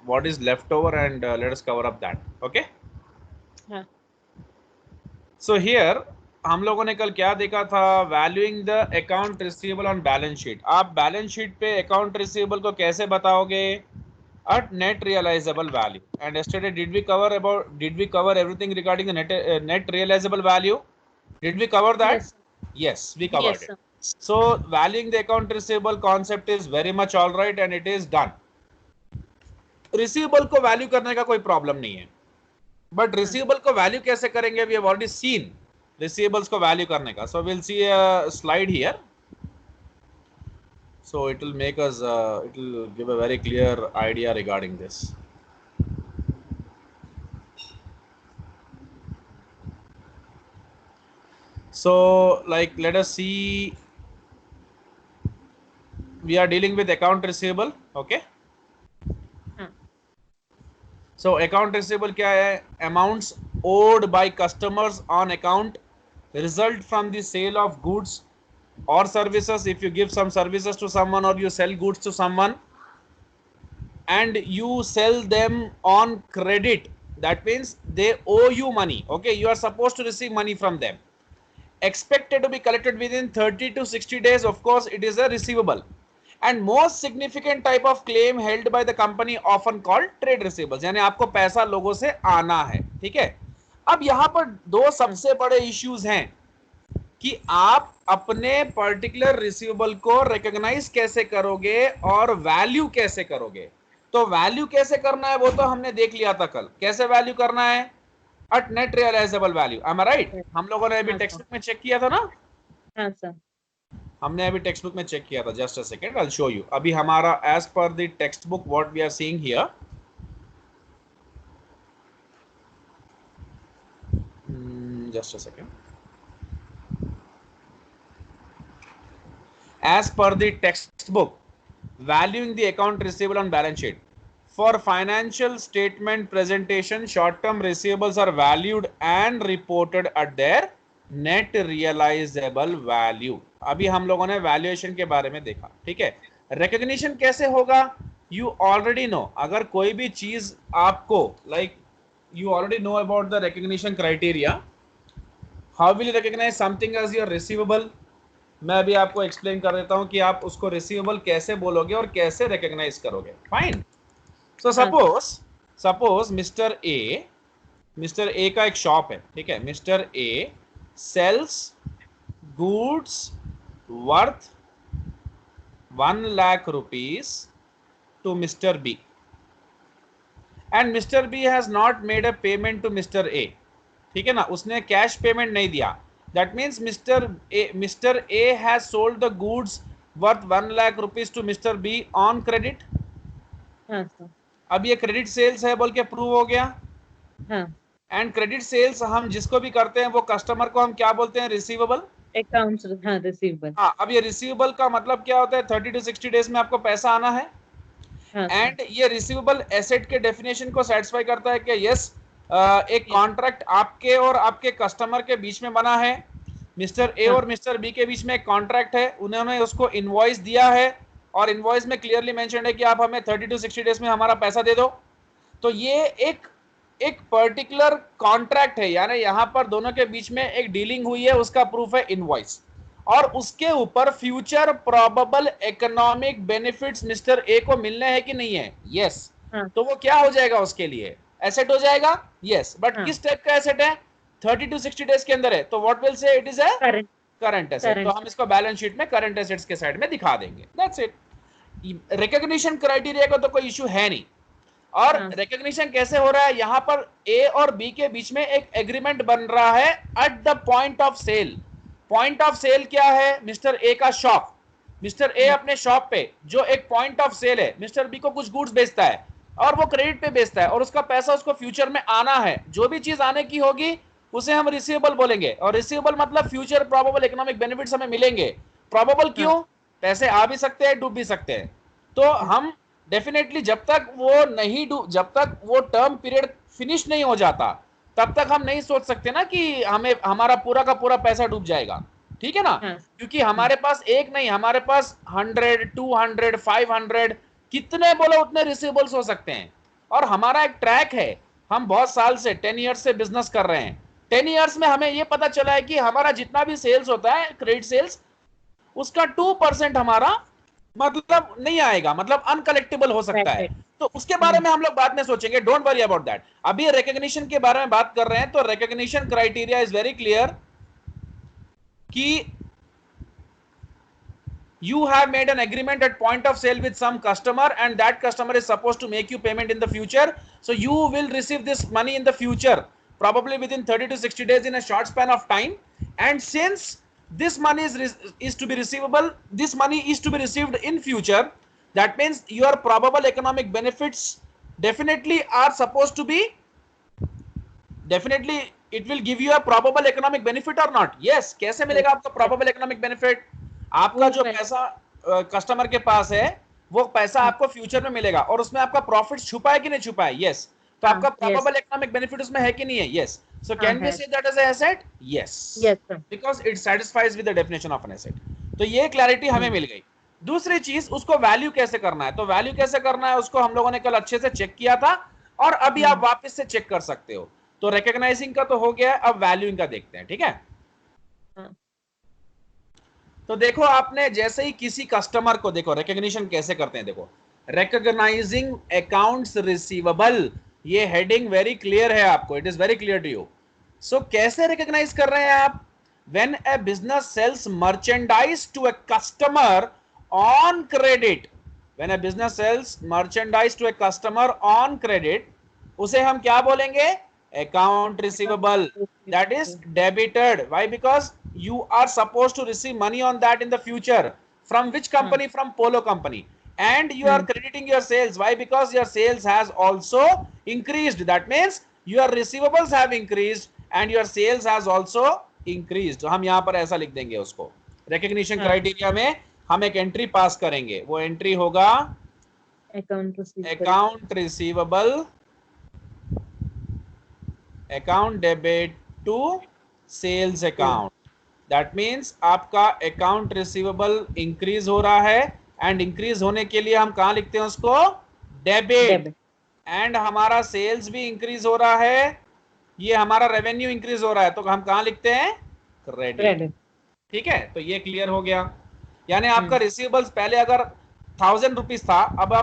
what is left over and let us cover up that. Okay. हाँ. So here हम लोगों ने कल क्या देखा था, valuing the account receivable on balance sheet. आप बैलेंस शीट पे अकाउंट रिसीवेबल को कैसे बताओगे, at net realizable value. And yesterday did we cover everything regarding the net realizable value? Did we cover that? Yes. Yes, we covered Yes, it. sir. So valuing the account receivable concept is very much all right and it is done. Receivable को value करने का कोई problem नहीं है, but receivable को value कैसे करेंगे, we have already seen receivables को वैल्यू करने का. So will see a slide here. So it will make us it will give a very clear idea regarding this. So like let us see, we are dealing with account receivable. Okay. So account receivable क्या है, amounts owed by customers on account result from the sale of goods or services. If you give some services to someone or you sell goods to someone and you sell them on credit, that means they owe you money. Okay, you are supposed to receive money from them, expected to be collected within 30 to 60 days. Of course it is a receivable and most significant type of claim held by the company often called trade receivables. यानी आपको पैसा लोगों से आना है. ठीक है. अब यहां पर दो सबसे बड़े इश्यूज हैं कि आप अपने पर्टिकुलर रिसीवेबल को रिकॉग्नाइज कैसे करोगे और वैल्यू कैसे करोगे. तो वैल्यू कैसे करना है वो तो हमने देख लिया था कल. कैसे वैल्यू करना है, at net realizable value. Am I right? हम लोगों ने अभी टेक्स्ट बुक में चेक किया था ना. हाँ सर. हमने अभी टेक्स्ट बुक में चेक किया था. Just a second, I will show you. अभी हमारा as per the text book what we are seeing here, just a second. As per the textbook, valuing the account receivable on balance sheet. For financial statement presentation, short-term receivables are valued and reported at their net realizable value. अभी हम लोगों ने valuation के बारे में देखा. ठीक है. रिकॉग्निशन कैसे होगा, you already know. अगर कोई भी चीज आपको like you already know about the recognition criteria. How will you recognize something as your receivable? मैं अभी आपको एक्सप्लेन कर देता हूं कि आप उसको रिसीवेबल कैसे बोलोगे और कैसे रिकॉग्नाइज करोगे. Fine. So suppose Mister A का एक शॉप है. ठीक है. Mister A sells goods worth 1 lakh rupees to Mister B and Mister B has not made a payment to Mister A. ठीक है ना, उसने कैश पेमेंट नहीं दिया. That means Mister A has sold the goods worth 1 lakh rupees to Mister B on credit. हाँ sir. अब ये credit sales है बोल के प्रूव हो गया. हाँ. एंड क्रेडिट सेल्स हम जिसको भी करते हैं वो कस्टमर को हम क्या बोलते हैं, रिसीवेबल. अकाउंट्स. हाँ, रिसीवेबल. हाँ. अब ये रिसीवेबल का मतलब क्या होता है, 30 to 60 डेज में आपको पैसा आना है. हाँ सर. एंड ये रिसीवेबल एसेट के डेफिनेशन को सेटिस्फाई करता है कि यस एक कॉन्ट्रैक्ट आपके और आपके कस्टमर के बीच में बना है. मिस्टर ए और मिस्टर बी के बीच में एक कॉन्ट्रैक्ट है, उन्होंने उसको इनवॉइस दिया है और इनवॉइस में क्लियरली मेंशन है कि आप हमें 30 to 60 डेज में हमारा पैसा दे दो. तो ये एक पर्टिकुलर कॉन्ट्रैक्ट है, यानी यहां पर दोनों के बीच में एक डीलिंग हुई है, उसका प्रूफ है इनवॉइस. और उसके ऊपर future probable economic benefits mister A को मिलने हैं कि नहीं है. यस. तो वो क्या हो जाएगा, उसके लिए एसेट हो जाएगा. यस. बट किस टाइप का एसेट है, 30 to 60 डेज के अंदर है. तो what will say it is a current asset. तो हम इसको बैलेंस शीट में करंट एसेट्स के साइड में दिखा देंगे. That's it. रिकॉग्निशन क्राइटेरिया का तो कोई इशू है नहीं. और रिकॉग्निशन कैसे हो रहा है, यहां पर ए और बी के बीच में एक एग्रीमेंट बन रहा है at the point of sale. Point of sale क्या है, मिस्टर ए का शॉप. मिस्टर ए अपने शॉप पे जो एक पॉइंट ऑफ सेल है, मिस्टर बी को कुछ गुड्स बेचता है और वो क्रेडिट पे बेचता है और उसका पैसा उसको फ्यूचर में आना है. जो भी चीज आने की होगी उसे हम रिसीवेबल बोलेंगे. और रिसीवेबल मतलब फ्यूचर प्रोबेबल इकोनॉमिक बेनिफिट्स हमें मिलेंगे. प्रोबेबल क्यों, पैसे आ भी सकते हैं, डूब भी सकते हैं. तो हम डेफिनेटली जब तक वो टर्म पीरियड फिनिश नहीं हो जाता तब तक हम नहीं सोच सकते ना कि हमें हमारा पूरा का पूरा पैसा डूब जाएगा. ठीक है ना. क्योंकि हमारे पास एक नहीं, हमारे पास 100, 200, 500 कितने बोलो उतने रिसीवेबल्स हो सकते हैं. और हमारा एक ट्रैक है, हम बहुत साल से 10 ईयर्स से बिजनेस कर रहे हैं, 10 ईयर्स में हमें ये पता चला है कि हमारा जितना भी सेल्स होता है क्रेडिट सेल्स, उसका 2% हमारा मतलब नहीं आएगा, मतलब अनकलेक्टेबल हो सकता है। तो उसके बारे में हम लोग बाद में सोचेंगे, डोंट वरी अबाउट दैट। अभी रिकॉग्निशन के बारे में बात कर रहे हैं, तो recognition criteria is very clear कि you have made an agreement at point of sale with some customer and that customer is supposed to make you payment in the future, so you will receive this money in the future, probably within 30 to 60 days, in a short span of time. And since this money is to be receivable, this money is to be received in future, that means your probable economic benefits definitely are supposed to be, definitely it will give you a probable economic benefit or not? Yes. कैसे मिलेगा आपको probable economic benefit? आपका जो पैसा customer के पास है, वो पैसा आपको फ्यूचर में मिलेगा, और उसमें आपका प्रॉफिट छुपा है कि नहीं छुपा है? यस। तो आपका प्रोबेबल इकोनॉमिक बेनिफिट उसमें है कि नहीं है? Yes. So can we say that is an asset? Yes, because it satisfies with the definition of an asset. तो ये क्लैरिटी हमें मिल गई। दूसरी चीज, उसको वैल्यू कैसे करना है? तो वैल्यू कैसे करना है उसको हम लोगों ने कल अच्छे से चेक किया था, और अभी आप वापस से चेक कर सकते हो। तो रिकॉग्नाइजिंग का तो हो गया, अब वैल्यूइंग का देखते हैं, ठीक है? तो देखो, आपने जैसे ही किसी कस्टमर को, देखो रिकॉग्निशन कैसे करते हैं, देखो रिकॉग्नाइजिंग अकाउंट्स रिसीवेबल, ये हेडिंग वेरी क्लियर है आपको, it is very clear to you. So कैसे रिकॉग्नाइज कर रहे हैं आप? When a business sells merchandise to a customer on credit, when a business sells merchandise to a customer on credit, उसे हम क्या बोलेंगे? Account receivable, that is debited. Why? Because you are supposed to receive money on that in the future. From which company? From Polo company. And you are crediting your sales. Why? Because your sales has also increased. That means your receivables have increased and your sales has also increased. तो हम यहाँ पर ऐसा लिख देंगे उसको, recognition criteria में हम एक एंट्री पास करेंगे, वो एंट्री होगा account receivable, account debit to sales account. That means आपका अकाउंट रिसीवेबल इंक्रीज हो रहा है, एंड इंक्रीज होने के लिए हम कहां लिखते हैं उसको? डेबिट। एंड हमारा सेल्स भी इंक्रीज हो रहा है, ये हमारा रेवेन्यू इंक्रीज हो रहा है, तो हम कहां लिखते हैं? क्रेडिट। ठीक है, तो ये क्लियर हो गया। यानी आपका रिसीवेबल्स पहले अगर 1000 रुपीज था, अब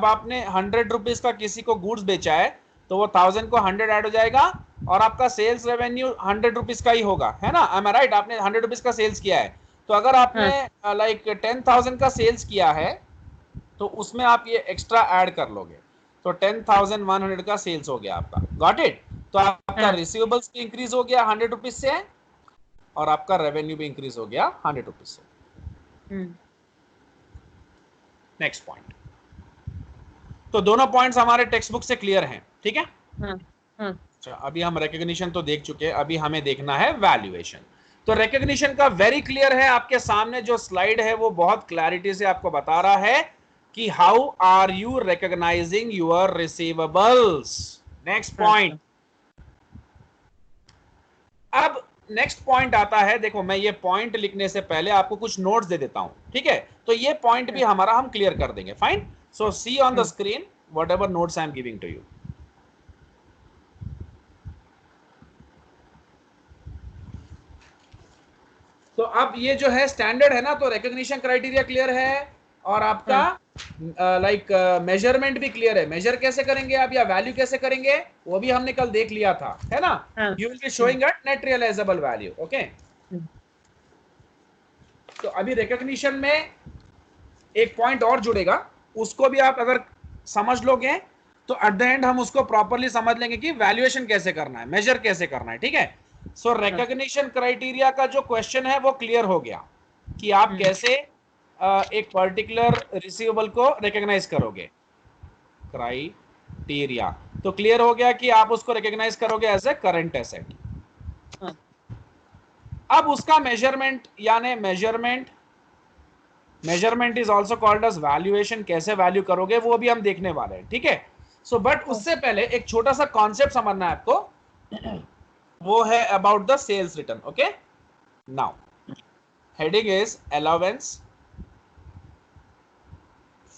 आपने 100 रुपीज का किसी को गुड्स बेचा है, तो वो 1000 को 100 ऐड हो जाएगा, और आपका सेल्स रेवेन्यू 100 रुपीज का ही होगा, है ना? M I right? आपने 100 रुपीज का सेल्स किया है, तो अगर आपने लाइक 10,000 का सेल्स किया है, तो उसमें आप ये एक्स्ट्रा ऐड कर लोगे, तो 10,100 का सेल्स हो गया आपका। Got it? तो आपका रिसीवेबल्स भी इंक्रीज हो गया 100 रुपीज से, और आपका रेवेन्यू भी इंक्रीज हो गया 100 रुपीज से। Next point. तो दोनों पॉइंट्स हमारे टेक्स्ट बुक से क्लियर हैं, ठीक है? अच्छा, अभी हम रिकॉग्निशन तो देख चुके हैं, अभी हमें देखना है वैल्यूएशन। तो रिकॉग्निशन का वेरी क्लियर है, आपके सामने जो स्लाइड है वो बहुत क्लैरिटी से आपको बता रहा है कि how are you recognizing your receivables. Next point. अब नेक्स्ट पॉइंट आता है, देखो मैं ये पॉइंट लिखने से पहले आपको कुछ नोट्स दे देता हूं, ठीक है? तो ये पॉइंट भी हमारा हम क्लियर कर देंगे। Fine, so see on the screen whatever notes I am giving to you. तो अब ये जो है स्टैंडर्ड है ना, तो रिकॉग्निशन क्राइटेरिया क्लियर है, और आपका लाइक मेजरमेंट भी क्लियर है। मेजर कैसे करेंगे आप, या वैल्यू कैसे करेंगे, वो भी हमने कल देख लिया था, है ना? You will be showing at net realizable value. Okay, तो अभी रिकॉग्निशन में एक पॉइंट और जुड़ेगा, उसको भी आप अगर समझ लोगे तो एट द एंड हम उसको प्रॉपर्ली समझ लेंगे कि वैल्यूएशन कैसे करना है, मेजर कैसे करना है, ठीक है? सो रिकॉग्निशन क्राइटेरिया का जो क्वेश्चन है वो क्लियर हो गया कि आप कैसे एक पर्टिकुलर रिसीवेबल को रिकॉग्नाइज करोगे। क्राइटेरिया तो क्लियर हो गया कि आप उसको रिकॉग्नाइज करोगे एज ए करंट एसेट। अब उसका मेजरमेंट, यानी measurement is also called as valuation, कैसे वैल्यू करोगे वो भी हम देखने वाले हैं, ठीक है? सो बट उससे पहले एक छोटा सा कॉन्सेप्ट समझना है आपको, वो है about the sales return. Okay, now heading is allowance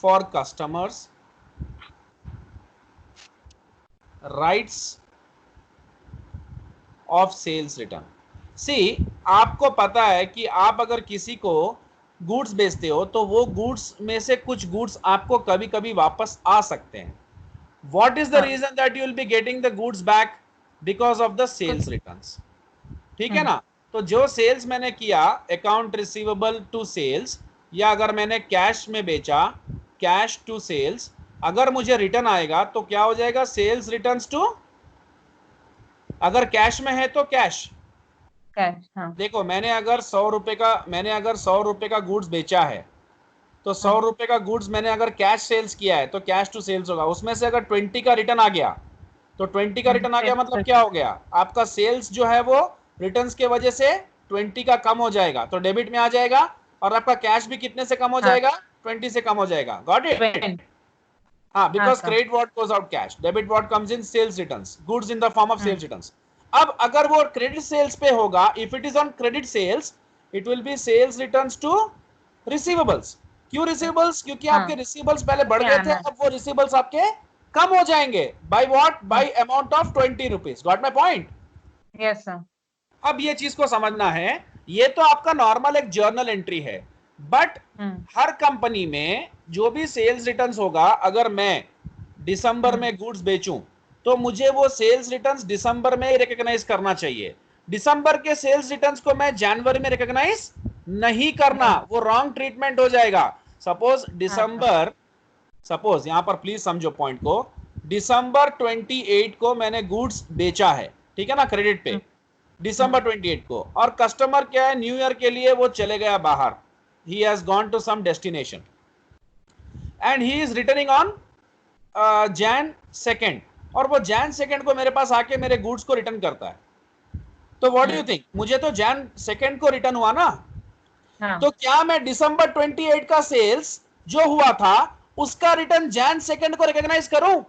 for customers rights of sales return. See, आपको पता है कि आप अगर किसी को गुड्स बेचते हो तो वो गुड्स में से कुछ गुड्स आपको कभी कभी वापस आ सकते हैं। व्हाट इज द हाँ, reason that you will be getting the goods back? Because of the sales returns. ठीक है ना? तो जो सेल्स मैंने किया, अकाउंट रिसीवेबल टू सेल्स, या अगर मैंने कैश में बेचा, कैश टू सेल्स, अगर मुझे रिटर्न आएगा तो क्या हो जाएगा? सेल्स रिटर्न्स टू, अगर कैश में है तो कैश। कैश, हाँ, देखो, मैंने अगर 100 रुपए का गुड्स बेचा है, तो 100 रुपए का गुड्स मैंने अगर कैश सेल्स किया है तो कैश टू सेल्स होगा। उसमें से अगर 20 का रिटर्न आ गया, तो 20 का रिटर्न आ गया मतलब क्या हो गया? आपका सेल्स जो है वो रिटर्न्स के वजह से 20 का कम हो जाएगा, तो डेबिट में आ जाएगा, और आपका कैश भी कितने से कम हो हाँ, जाएगा? 20 से कम हो जाएगा। Got it? 20, हाँ, हाँ because sir, credit what goes out cash, debit what comes in sales returns, goods in the form of hmm, sales returns. अब अगर वो क्रेडिट सेल्स पे होगा, if it is on credit sales, it will be sales returns to receivables. क्यों receivables? क्योंकि हाँ, आपके receivables पहले बढ़ क्या गए थे, आना है? अब वो रिसीवेबल्स आपके कम हो जाएंगे। By what? हाँ, by amount of 20 rupees. Got my point? Yes sir, अब ये चीज को समझना है, ये तो आपका नॉर्मल एक जर्नल एंट्री है, बट हर कंपनी में जो भी सेल्स रिटर्न्स होगा, अगर मैं दिसंबर में गुड्स बेचूं तो मुझे वो सेल्स रिटर्न्स दिसंबर में ही रिकॉग्नाइज करना चाहिए। दिसंबर के सेल्स रिटर्न्स को मैं जनवरी में रिकॉग्नाइज नहीं करना, नहीं, वो रॉन्ग ट्रीटमेंट हो जाएगा। सपोज हाँ सर, दिसंबर, सपोज यहां पर प्लीज समझो पॉइंट को, दिसंबर 28 को मैंने गुड्स बेचा है, ठीक है ना, क्रेडिट पे, हम्म, दिसंबर 28 को, और कस्टमर क्या है, न्यू ईयर के लिए वो चले गया बाहर, he has gone to some destination and he is returning on Jan 2, और वो जैन 2 को मेरे पास आके मेरे गुड्स को रिटर्न करता है। तो व्हाट डू यू थिंक? मुझे तो जैन 2 को रिटर्न हुआ ना, हाँ, तो क्या मैं दिसंबर 28 का सेल्स जो हुआ था उसका रिटर्न जैन 2 को रिकॉग्नाइज करूं?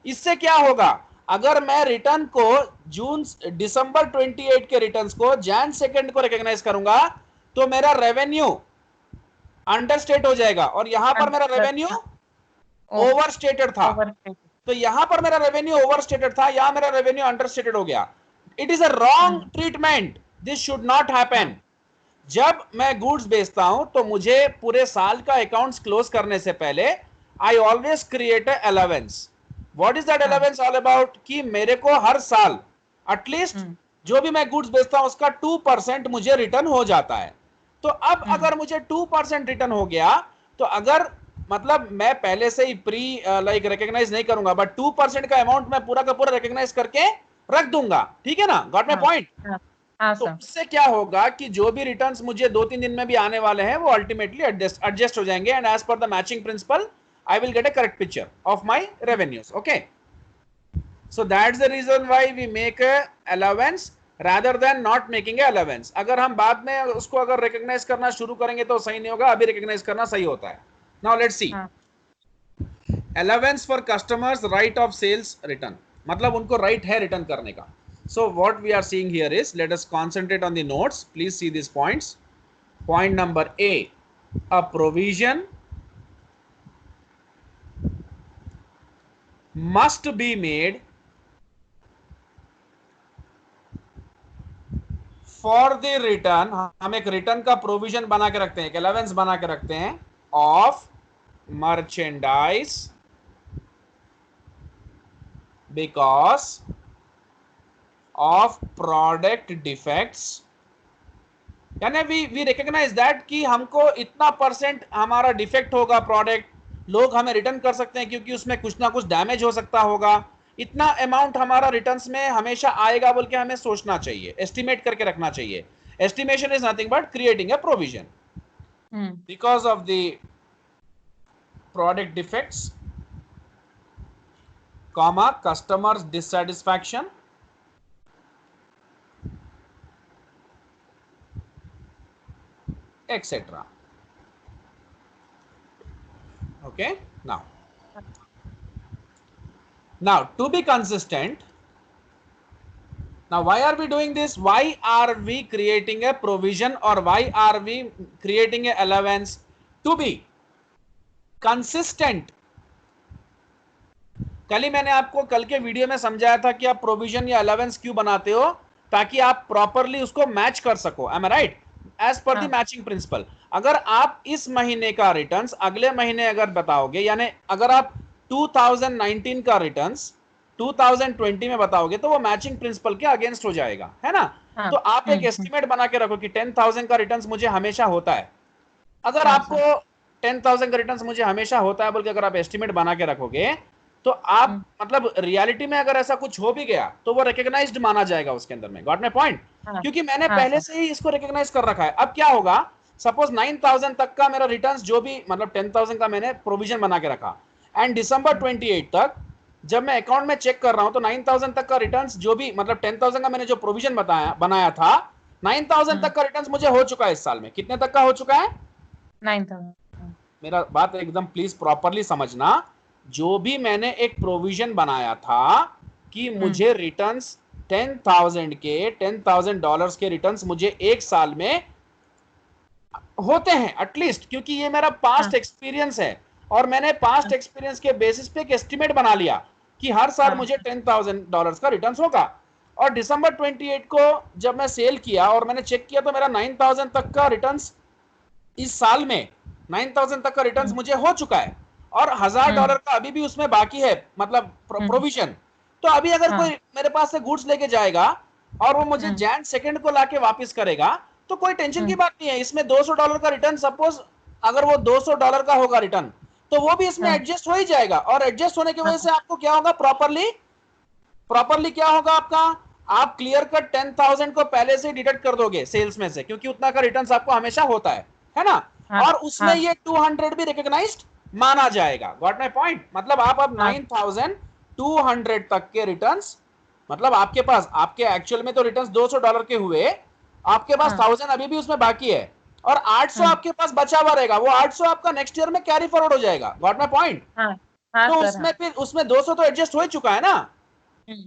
इससे क्या होगा? अगर मैं रिटर्न को दिसंबर 28 के रिटर्न्स को जैन 2 को रिकॉग्नाइज करूंगा तो मेरा रेवेन्यू अंडरस्टेट हो जाएगा, और यहां पर मेरा रेवेन्यू ओवरस्टेटेड था। ओवर, तो यहां पर मेरा रेवेन्यू ओवरस्टेटेड था, यहां मेरा रेवेन्यू अंडरस्टेटेड हो गया। It is a wrong treatment, this should not happen. जब मैं गुड्स बेचता हूं तो मुझे पूरे साल का अकाउंट्स क्लोज करने से पहले I always create a allowance. What is that allowance all about? कि मेरे को हर साल एटलीस्ट जो भी मैं गुड्स बेचता हूं उसका 2% मुझे रिटर्न हो जाता है। तो अब अगर मुझे 2% रिटर्न हो गया, तो अगर मतलब मैं पहले से ही प्री लाइक रिकॉग्नाइज नहीं करूंगा, बट 2% का अमाउंट मैं पूरा का पूरा रिकॉग्नाइज करके रख दूंगा। ठीक है ना? गॉट माई हाँ, पॉइंट? हाँ, हाँ तो सर, उससे क्या होगा कि जो भी रिटर्न्स मुझे 2-3 दिन में भी आने वाले हैं वो अल्टीमेटली एडजस्ट हो जाएंगे, and as per the matching principle I will get a correct picture of my revenues. Okay, so that's the reason why we make a allowance rather than not making a allowance। अगर हम बाद में उसको अगर recognise करना शुरू करेंगे तो सही नहीं होगा, अभी रिकॉग्नाइज करना सही होता है। नाउ लेट्स सी, हाँ, allowance for customers right of sales return, मतलब उनको राइट है रिटर्न करने का। So what we are seeing here is, let us concentrate on the notes, please see these points. Point number A, a provision must be made for the return, हम एक return का provision बना के रखते हैं, एक अलाउंस बना के रखते हैं, of merchandise because of product defects. यानी वी रिकॉग्नाइज दैट कि हमको इतना % हमारा डिफेक्ट होगा प्रोडक्ट, लोग हमें रिटर्न कर सकते हैं क्योंकि उसमें कुछ ना कुछ डैमेज हो सकता होगा, इतना अमाउंट हमारा रिटर्न्स में हमेशा आएगा बोल के हमें सोचना चाहिए, एस्टिमेट करके रखना चाहिए। Estimation is nothing but creating a provision because of the product defects, comma customers dissatisfaction, etc. Okay, now to be consistent, now why are we doing this? Why are we creating a provision, or why are we creating a allowance? To be consistent कल ही मैंने आपको कल के video में समझाया था कि आप प्रोविजन या अलावेंस क्यों बनाते हो, ताकि आप प्रॉपरली उसको मैच कर सको। Am I right? As per the matching principle. अगर आप इस महीने का रिटर्न्स अगले महीने अगर बताओगे, यानी अगर आप 2019 का रिटर्न्स 2020 में बताओगे तो वो मैचिंग प्रिंसिपल के अगेंस्ट हो जाएगा, है ना? हाँ, तो आप एक एस्टिमेट बना के रखो कि 10,000 का रिटर्न्स मुझे हमेशा होता है। अगर हाँ आपको सर, 10,000 का रिटर्न्स मुझे हमेशा होता है बोल के अगर आप एस्टिमेट बना के रखोगे, तो आप मतलब रियलिटी में अगर ऐसा कुछ हो भी गया तो वो रिकॉग्नाइज्ड माना जाएगा उसके अंदर में। Got my point? हाँ, क्योंकि मैंने हाँ पहले सर, से ही इसको रिकॉग्नाइज कर रखा है। अब क्या होगा, सपोज 9,000 तक का मेरा रिटर्न्स जो भी मतलब 10,000 का मैंने प्रोविजन बना के रखा, एंड दिसंबर 28 तक जब मैं अकाउंट में चेक कर रहा हूं तो 9,000 तक का रिटर्न्स जो भी मतलब 10,000 का मैंने जो प्रोविजन बताया बनाया था, 9,000 तक का रिटर्न्स मुझे हो चुका है इस साल में। कितने तक का हो चुका है? 9,000। मेरा बात एकदम प्लीज प्रॉपरली समझना। जो भी मैंने एक प्रोविजन बनाया था कि मुझे रिटर्न्स 10,000 के $10,000 के रिटर्न्स मुझे एक साल में होते हैं एटलीस्ट, क्योंकि ये मेरा पास्ट हाँ, एक्सपीरियंस है और मैंने पास्ट हाँ, एक्सपीरियंस के बेसिस पे एक एस्टिमेट बना लिया कि हर साल हाँ, मुझे $10,000 का रिटर्न्स होगा। और दिसंबर 28 को जब मैं सेल किया और मैंने चेक किया तो मेरा 9,000 तक का रिटर्न्स इस साल में 9,000 तक का रिटर्न्स मुझे हो चुका है और $1,000 का अभी भी उसमें बाकी है, मतलब प्रोविजन। तो अभी अगर कोई हाँ, मेरे पास से गुड्स लेके जाएगा और वो मुझे जैन सेकंड को लाके वापस करेगा तो कोई टेंशन की बात नहीं है। इसमें $200 का रिटर्न, सपोज अगर वो $200 का होगा रिटर्न, तो वो भी इसमें हाँ, एडजस्ट हो ही जाएगा। और एडजस्ट होने की वजह हाँ, से आपको क्या होगा, प्रॉपरली प्रॉपरली क्या होगा आपका, आप क्लियर कट 10,000 को पहले से डिडक्ट कर दोगे सेल्स में से, क्योंकि उतना का रिटर्न आपको हमेशा होता है ना? हाँ, और उसमें हाँ, ये 200 भी रिकॉग्नाइज्ड माना जाएगा। Got my point? मतलब आप अब हाँ, 9,200 तक के रिटर्न्स, मतलब आपके पास आपके एक्चुअल में तो रिटर्न्स $200 के हुए, आपके पास हाँ, 1,000 अभी भी उसमें बाकी है और 800 हाँ, आपके पास बचा हुआ रहेगा। वो 800 आपका नेक्स्ट ईयर में कैरी फॉरवर्ड हो जाएगा। Got my point? हाँ, हाँ तो सर, उसमें हाँ, फिर उसमें 200 तो एडजस्ट हो ही चुका है ना। हम्म,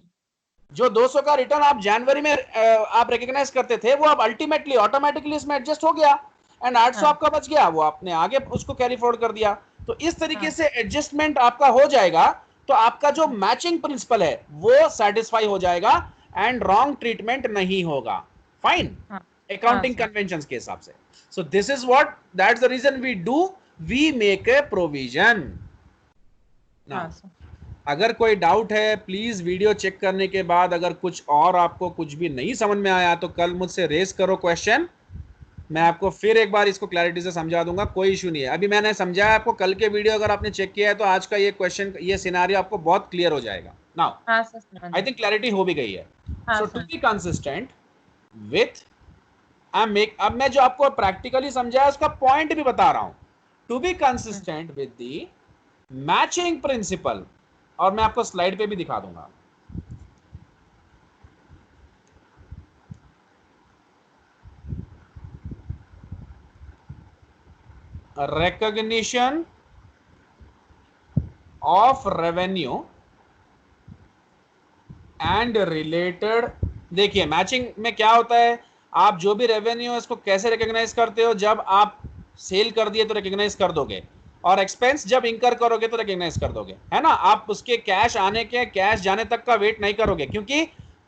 जो 200 का रिटर्न आप जनवरी में आप रिकॉग्नाइज करते थे, वो अब अल्टीमेटली ऑटोमेटिकली इसमें एडजस्ट हो गया एंड 800 हाँ, आपका बच गया, वो आपने आगे उसको कैरी फॉरवर्ड कर दिया। तो इस तरीके हाँ, से एडजस्टमेंट आपका हो जाएगा। तो आपका जो मैचिंग प्रिंसिपल है वो सेटिस्फाई हो जाएगा एंड रॉन्ग ट्रीटमेंट नहीं होगा। फाइन? हाँ, हाँ अकाउंटिंग सर, कन्वेंशंस के हिसाब से। So this is what, that's the reason we do, we make a provision. हाँ नाउ सर, अगर कोई डाउट है, प्लीज वीडियो चेक करने के बाद अगर कुछ और आपको कुछ भी नहीं समझ में आया तो कल मुझसे रेस करो क्वेश्चन, मैं आपको फिर एक बार इसको क्लैरिटी से समझा दूंगा। कोई इशू नहीं है। अभी मैंने समझाया आपको, कल के वीडियो अगर आपने चेक किया है तो आज का ये क्वेश्चन, ये सिनेरियो आपको बहुत क्लियर हो जाएगा। नाउ हाँ सर, समझ आई गए। थिंक क्लैरिटी हो भी गई है। हाँ so to sir, be consistent with I make, अब मैं जो आपको प्रैक्टिकली समझाया उसका पॉइंट भी बता रहा हूं। To be consistent with the matching principle, और मैं आपको स्लाइड पे भी दिखा दूंगा। recognition of revenue and related, देखिए मैचिंग में क्या होता है, आप जो भी रेवेन्यू है उसको कैसे रिकॉग्नाइज करते हो, जब आप सेल कर दिए तो रिकॉग्नाइज कर दोगे, और एक्सपेंस जब इंकर करोगे तो रिकॉग्नाइज कर दोगे, है ना? आप उसके कैश आने के कैश जाने तक का वेट नहीं करोगे, क्योंकि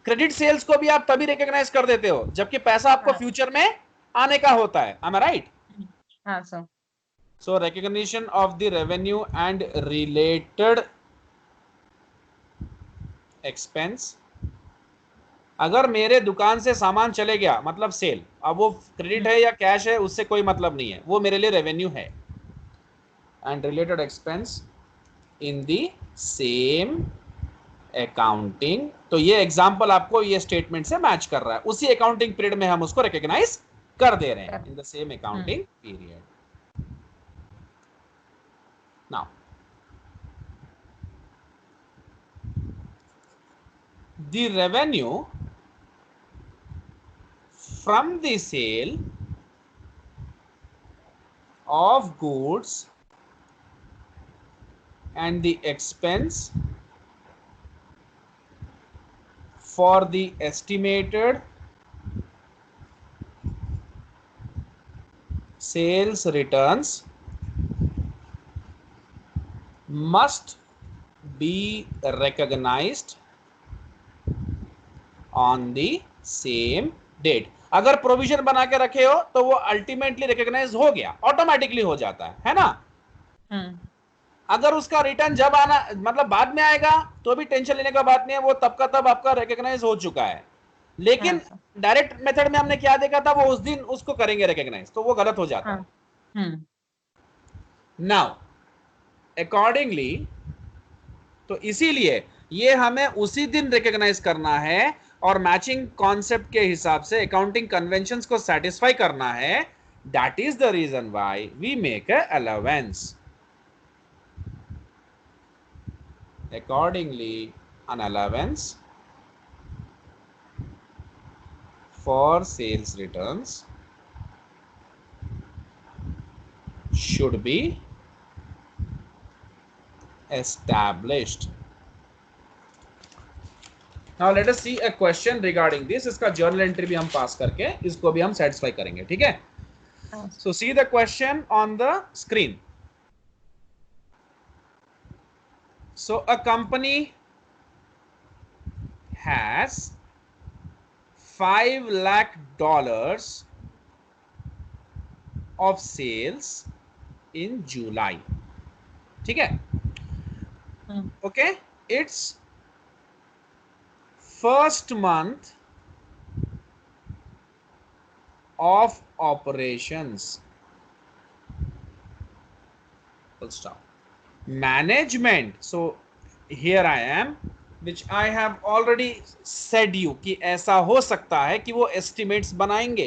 क्रेडिट सेल्स को भी आप तभी रिकॉग्नाइज कर देते हो जबकि पैसा आपको हाँ, फ्यूचर में आने का होता है। am I right? हाँ sir, So recognition of the revenue and related expense, अगर मेरे दुकान से सामान चले गया मतलब सेल, अब वो क्रेडिट है या कैश है उससे कोई मतलब नहीं है, वो मेरे लिए रेवेन्यू है। And related expense in the same accounting, तो ये एग्जांपल आपको ये स्टेटमेंट से मैच कर रहा है, उसी अकाउंटिंग पीरियड में हम उसको रिकॉग्नाइज कर दे रहे हैं, कर, in the same accounting period. Now the revenue from the sale of goods and the expense for the estimated sales returns must be recognized on the same date. अगर provision बना के रखे हो तो वो अल्टीमेटली रिकॉग्नाइज हो गया, automatically हो जाता है ना। अगर उसका रिटर्न जब आना मतलब बाद में आएगा तो भी टेंशन लेने का बात नहीं है, वो तब का तब आपका रिकॉग्नाइज हो चुका है। लेकिन डायरेक्ट मेथड में हमने क्या देखा था, वो उस दिन उसको करेंगे रिकॉग्नाइज, तो वो गलत हो जाता है। नाउ अकॉर्डिंगली तो इसीलिए ये हमें उसी दिन रिकॉग्नाइज करना है और मैचिंग कॉन्सेप्ट के हिसाब से अकाउंटिंग कन्वेंशंस को सेटिस्फाई करना है। That is the reason why we make a allowance. Accordingly, an allowance for sales returns should be established. Now let us see a question regarding this. इसका journal entry भी हम पास करके इसको भी हम satisfy करेंगे, ठीक है? So see the question on the screen. So a company has $5 lakh of sales in July. ठीक है? Okay, it's first month of operations. Full stop. Management. So here I am, which I have already said you कि ऐसा हो सकता है कि वो estimates बनाएंगे.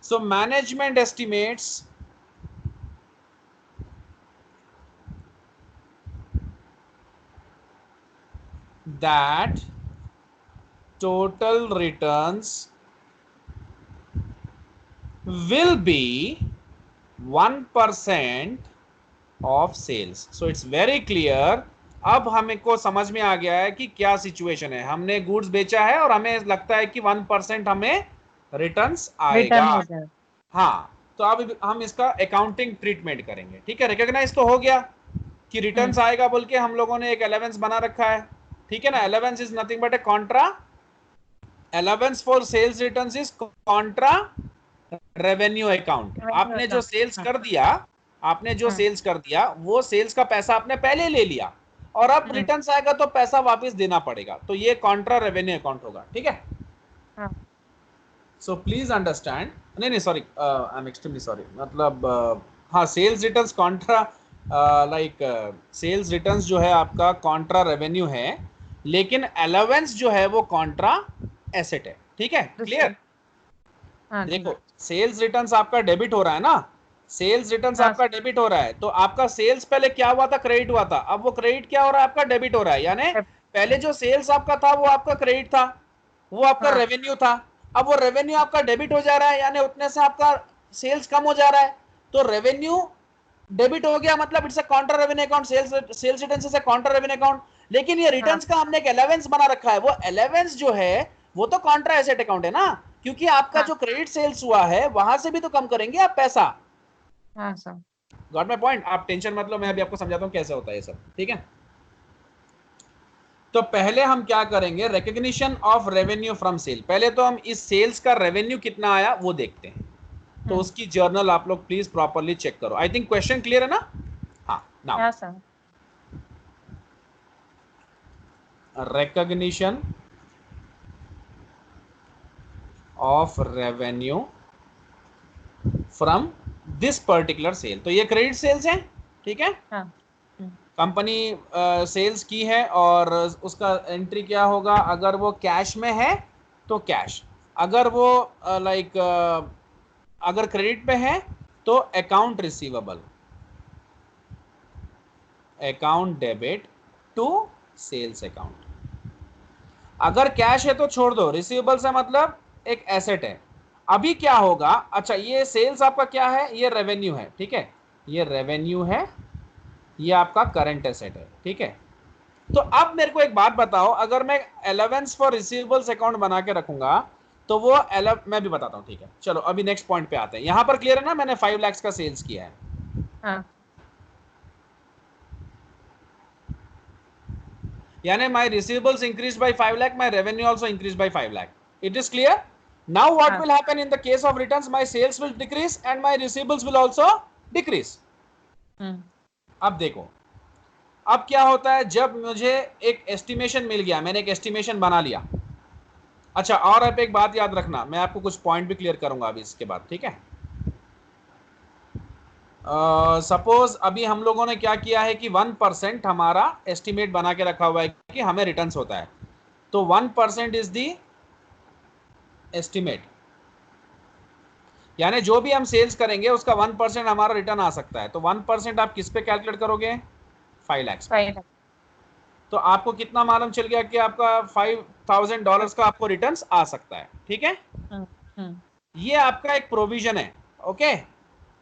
So management estimates that total returns will be 1% of sales. So it's very clear. अब हमको समझ में आ गया है कि क्या सिचुएशन है। हमने गुड्स बेचा है और हमें लगता है कि 1% हमें रिटर्न्स आएगा। हाँ, तो अब हम इसका अकाउंटिंग ट्रीटमेंट करेंगे, ठीक है। रिकॉग्नाइज तो हो गया कि रिटर्न्स आएगा बोल के हम लोगों ने एक अलाउंस बना रखा है, ठीक है ना। Allowance is nothing but a contra, allowance for sales returns is contra revenue account. आपने जो सेल्स कर दिया, आपने जो सेल्स कर दिया वो सेल्स का पैसा आपने पहले ले लिया और अब रिटर्न्स आएगा तो पैसा वापस देना पड़ेगा, तो ये कॉन्ट्रा रेवेन्यू अकाउंट होगा, ठीक है। सो प्लीज अंडरस्टैंड, नहीं sorry, I am extremely sorry, मतलब हाँ, sales returns contra like sales returns जो है आपका कॉन्ट्रा रेवेन्यू है, लेकिन अलाउंस जो है वो कॉन्ट्रा एसेट है, ठीक है। क्लियर? देखो, सेल्स रिटर्न्स आपका डेबिट हो रहा है ना, सेल्स रिटर्न्स आपका डेबिट हो रहा है, तो आपका सेल्स पहले क्या हुआ था, क्रेडिट हुआ था, अब वो क्रेडिट क्या हो रहा है, आपका डेबिट हो रहा है। यानी पहले जो सेल्स आपका था वो आपका क्रेडिट था, वो आपका रेवेन्यू था, अब वो रेवेन्यू आपका डेबिट हो जा रहा है, यानी उतने से आपका सेल्स कम हो जा रहा है, तो रेवेन्यू डेबिट हो गया, मतलब it's a contra revenue account, sales returns is a contra revenue account. लेकिन ये रिटर्न्स का हमने एक अलाउंस बना रखा है, वो अलाउंस जो है वो तो कॉन्ट्रा एसेट अकाउंट है ना, क्योंकि आपका जो क्रेडिट सेल्स हुआ है वहां से भी तो कम करेंगे आप पैसा। Got my point? आप टेंशन मत लो, मैं अभी आपको समझाता हूं कैसे होता है ये सब, ठीक है। तो पहले हम क्या करेंगे, recognition of revenue from sale. पहले तो हम इस सेल्स का रेवेन्यू कितना आया वो देखते हैं, तो उसकी जर्नल आप लोग प्लीज प्रॉपर्ली चेक करो। आई थिंक क्वेश्चन क्लियर है ना? हाँ, now recognition of revenue from this particular sale। तो ये क्रेडिट सेल्स है, ठीक है। कंपनी सेल्स की है और उसका एंट्री क्या होगा, अगर वो कैश में है तो कैश, अगर वो लाइक अगर क्रेडिट पे है तो account receivable, account debit to sales account. अगर कैश है तो छोड़ दो, रिसीवेबल से मतलब एक एसेट है। अभी क्या होगा, अच्छा ये सेल्स आपका क्या है, ये रेवेन्यू है, ठीक है, ये रेवेन्यू है, ये आपका करंट एसेट है, ठीक है। तो अब मेरे को एक बात बताओ, अगर मैं अलाउंस फॉर रिसीवेबल्स अकाउंट बना के रखूंगा तो वो मैं भी बताता हूं, ठीक है। चलो अभी नेक्स्ट पॉइंट पे आते हैं। यहां पर क्लियर है ना, मैंने 5 लाख का सेल्स किया है। यानी my receivables increased by 5 lakh, my revenue also increased by 5 lakh. It is clear? Now what हाँ. will happen in the case of returns? My sales will decrease and my receivables will also decrease. अब देखो, अब क्या होता है जब मुझे एक एस्टिमेशन मिल गया, मैंने एक एस्टिमेशन बना लिया. अच्छा, और आप एक बात याद रखना, मैं आपको कुछ पॉइंट भी क्लियर करूंगा अभी इसके बाद, ठीक है? सपोज अभी हम लोगों ने क्या किया है कि 1% हमारा एस्टिमेट बना के रखा हुआ है कि हमें रिटर्न्स होता है, तो 1% इज दी एस्टिमेट, यानी जो भी हम सेल्स करेंगे उसका 1% हमारा रिटर्न आ सकता है. तो 1% आप किस पे कैलकुलेट करोगे? 5 लाख. तो आपको कितना मालूम चल गया कि आपका $5,000 का आपको रिटर्न्स आ सकता है, ठीक है? ये आपका एक प्रोविजन है, ओके?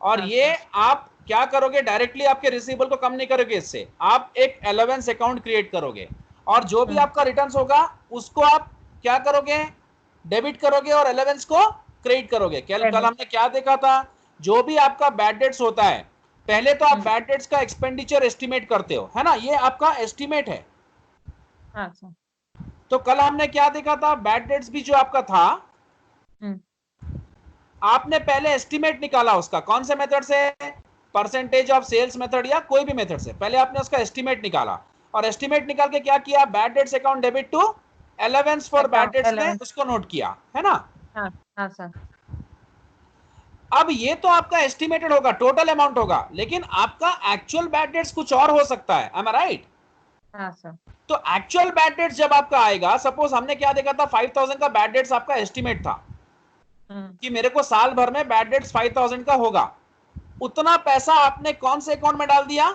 और ये आप क्या करोगे, डायरेक्टली आपके रिसीवेबल को कम नहीं करोगे, इससे आप एक अलाउंस अकाउंट क्रिएट करोगे और जो भी आपका रिटर्न्स होगा उसको आप क्या करोगे, डेबिट करोगे और अलाउंस को क्रेडिट करोगे. कल हमने क्या देखा था, जो भी आपका बैड डेट्स होता है, पहले तो आप बैड डेट्स का एक्सपेंडिचर एस्टिमेट करते हो, है ना? ये आपका एस्टिमेट है. तो कल हमने क्या देखा था, बैड डेट्स भी जो आपका था, आपने पहले एस्टिमेट निकाला उसका. कौन से मेथड से? परसेंटेज ऑफ सेल्स मेथड या कोई भी मेथड से. पहले आपने उसका एस्टिमेट निकाला और एस्टिमेट निकाल के क्या किया, bad debts account debit to allowance for bad debts में उसको नोट किया, है ना? हाँ सर. अब ये तो आपका एस्टिमेटेड होगा, टोटल अमाउंट होगा, लेकिन आपका एक्चुअल बैड डेट्स कुछ और हो सकता है. M I right? हाँ सर. तो एक्चुअल बैड डेट्स जब आपका आएगा, सपोज हमने क्या देखा था, 5,000 का बैड डेट्स आपका एस्टिमेट था कि मेरे को साल भर में बैड डेट्स 5,000 का होगा. उतना पैसा आपने कौन से अकाउंट में डाल दिया?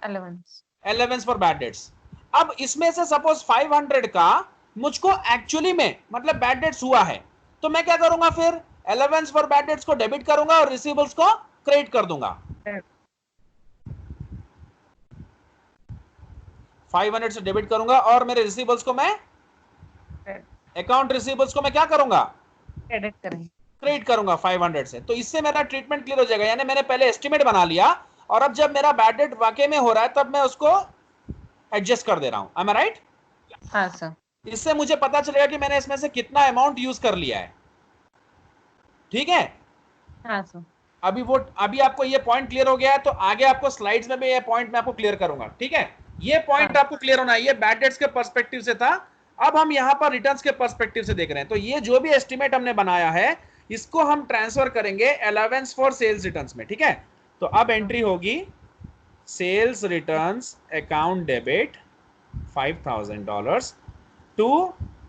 Allowance for bad dates. अब इसमें से सपोज 500 का मुझको एक्चुअली में मतलब बैड डेट्स हुआ है, तो मैं क्या करूंगा फिर? अलाउंस फॉर बैड डेट्स को डेबिट करूंगा और रिसीवेबल्स को क्रेडिट कर दूंगा. 500 से डेबिट करूंगा और मेरे रिसीवेबल्स को मैं अकाउंट रिसीवेबल्स को मैं क्या करूंगा? क्रेडिट करूंगा 500 से. तो इससे मेरा ट्रीटमेंट क्लियर हो जाएगा, यानी मैंने पहले एस्टिमेट बना लिया और अब जब मेरा बैड डेट वाकई में हो रहा है तब मैं उसको एडजस्ट कर दे रहा हूं. M I right? हाँ सर. इससे मुझे पता चलेगा कि मैंने इसमें से कितना अमाउंट यूज कर लिया है, ठीक है? हाँ सर. अभी आपको ये पॉइंट क्लियर हो गया है, तो आगे आपको स्लाइड्स में भी ये पॉइंट मैं आपको क्लियर करूंगा, ठीक है? ये पॉइंट आपको क्लियर होना है. ये बैड डेट्स के पर्सपेक्टिव से था. अब हम यहां पर रिटर्न्स के पर्सपेक्टिव से देख रहे हैं. तो ये जो भी एस्टिमेट हमने बनाया है इसको हम ट्रांसफर करेंगे अलाउंस फॉर सेल्स रिटर्न्स में, ठीक है? तो अब एंट्री होगी sales returns account debit $5,000 to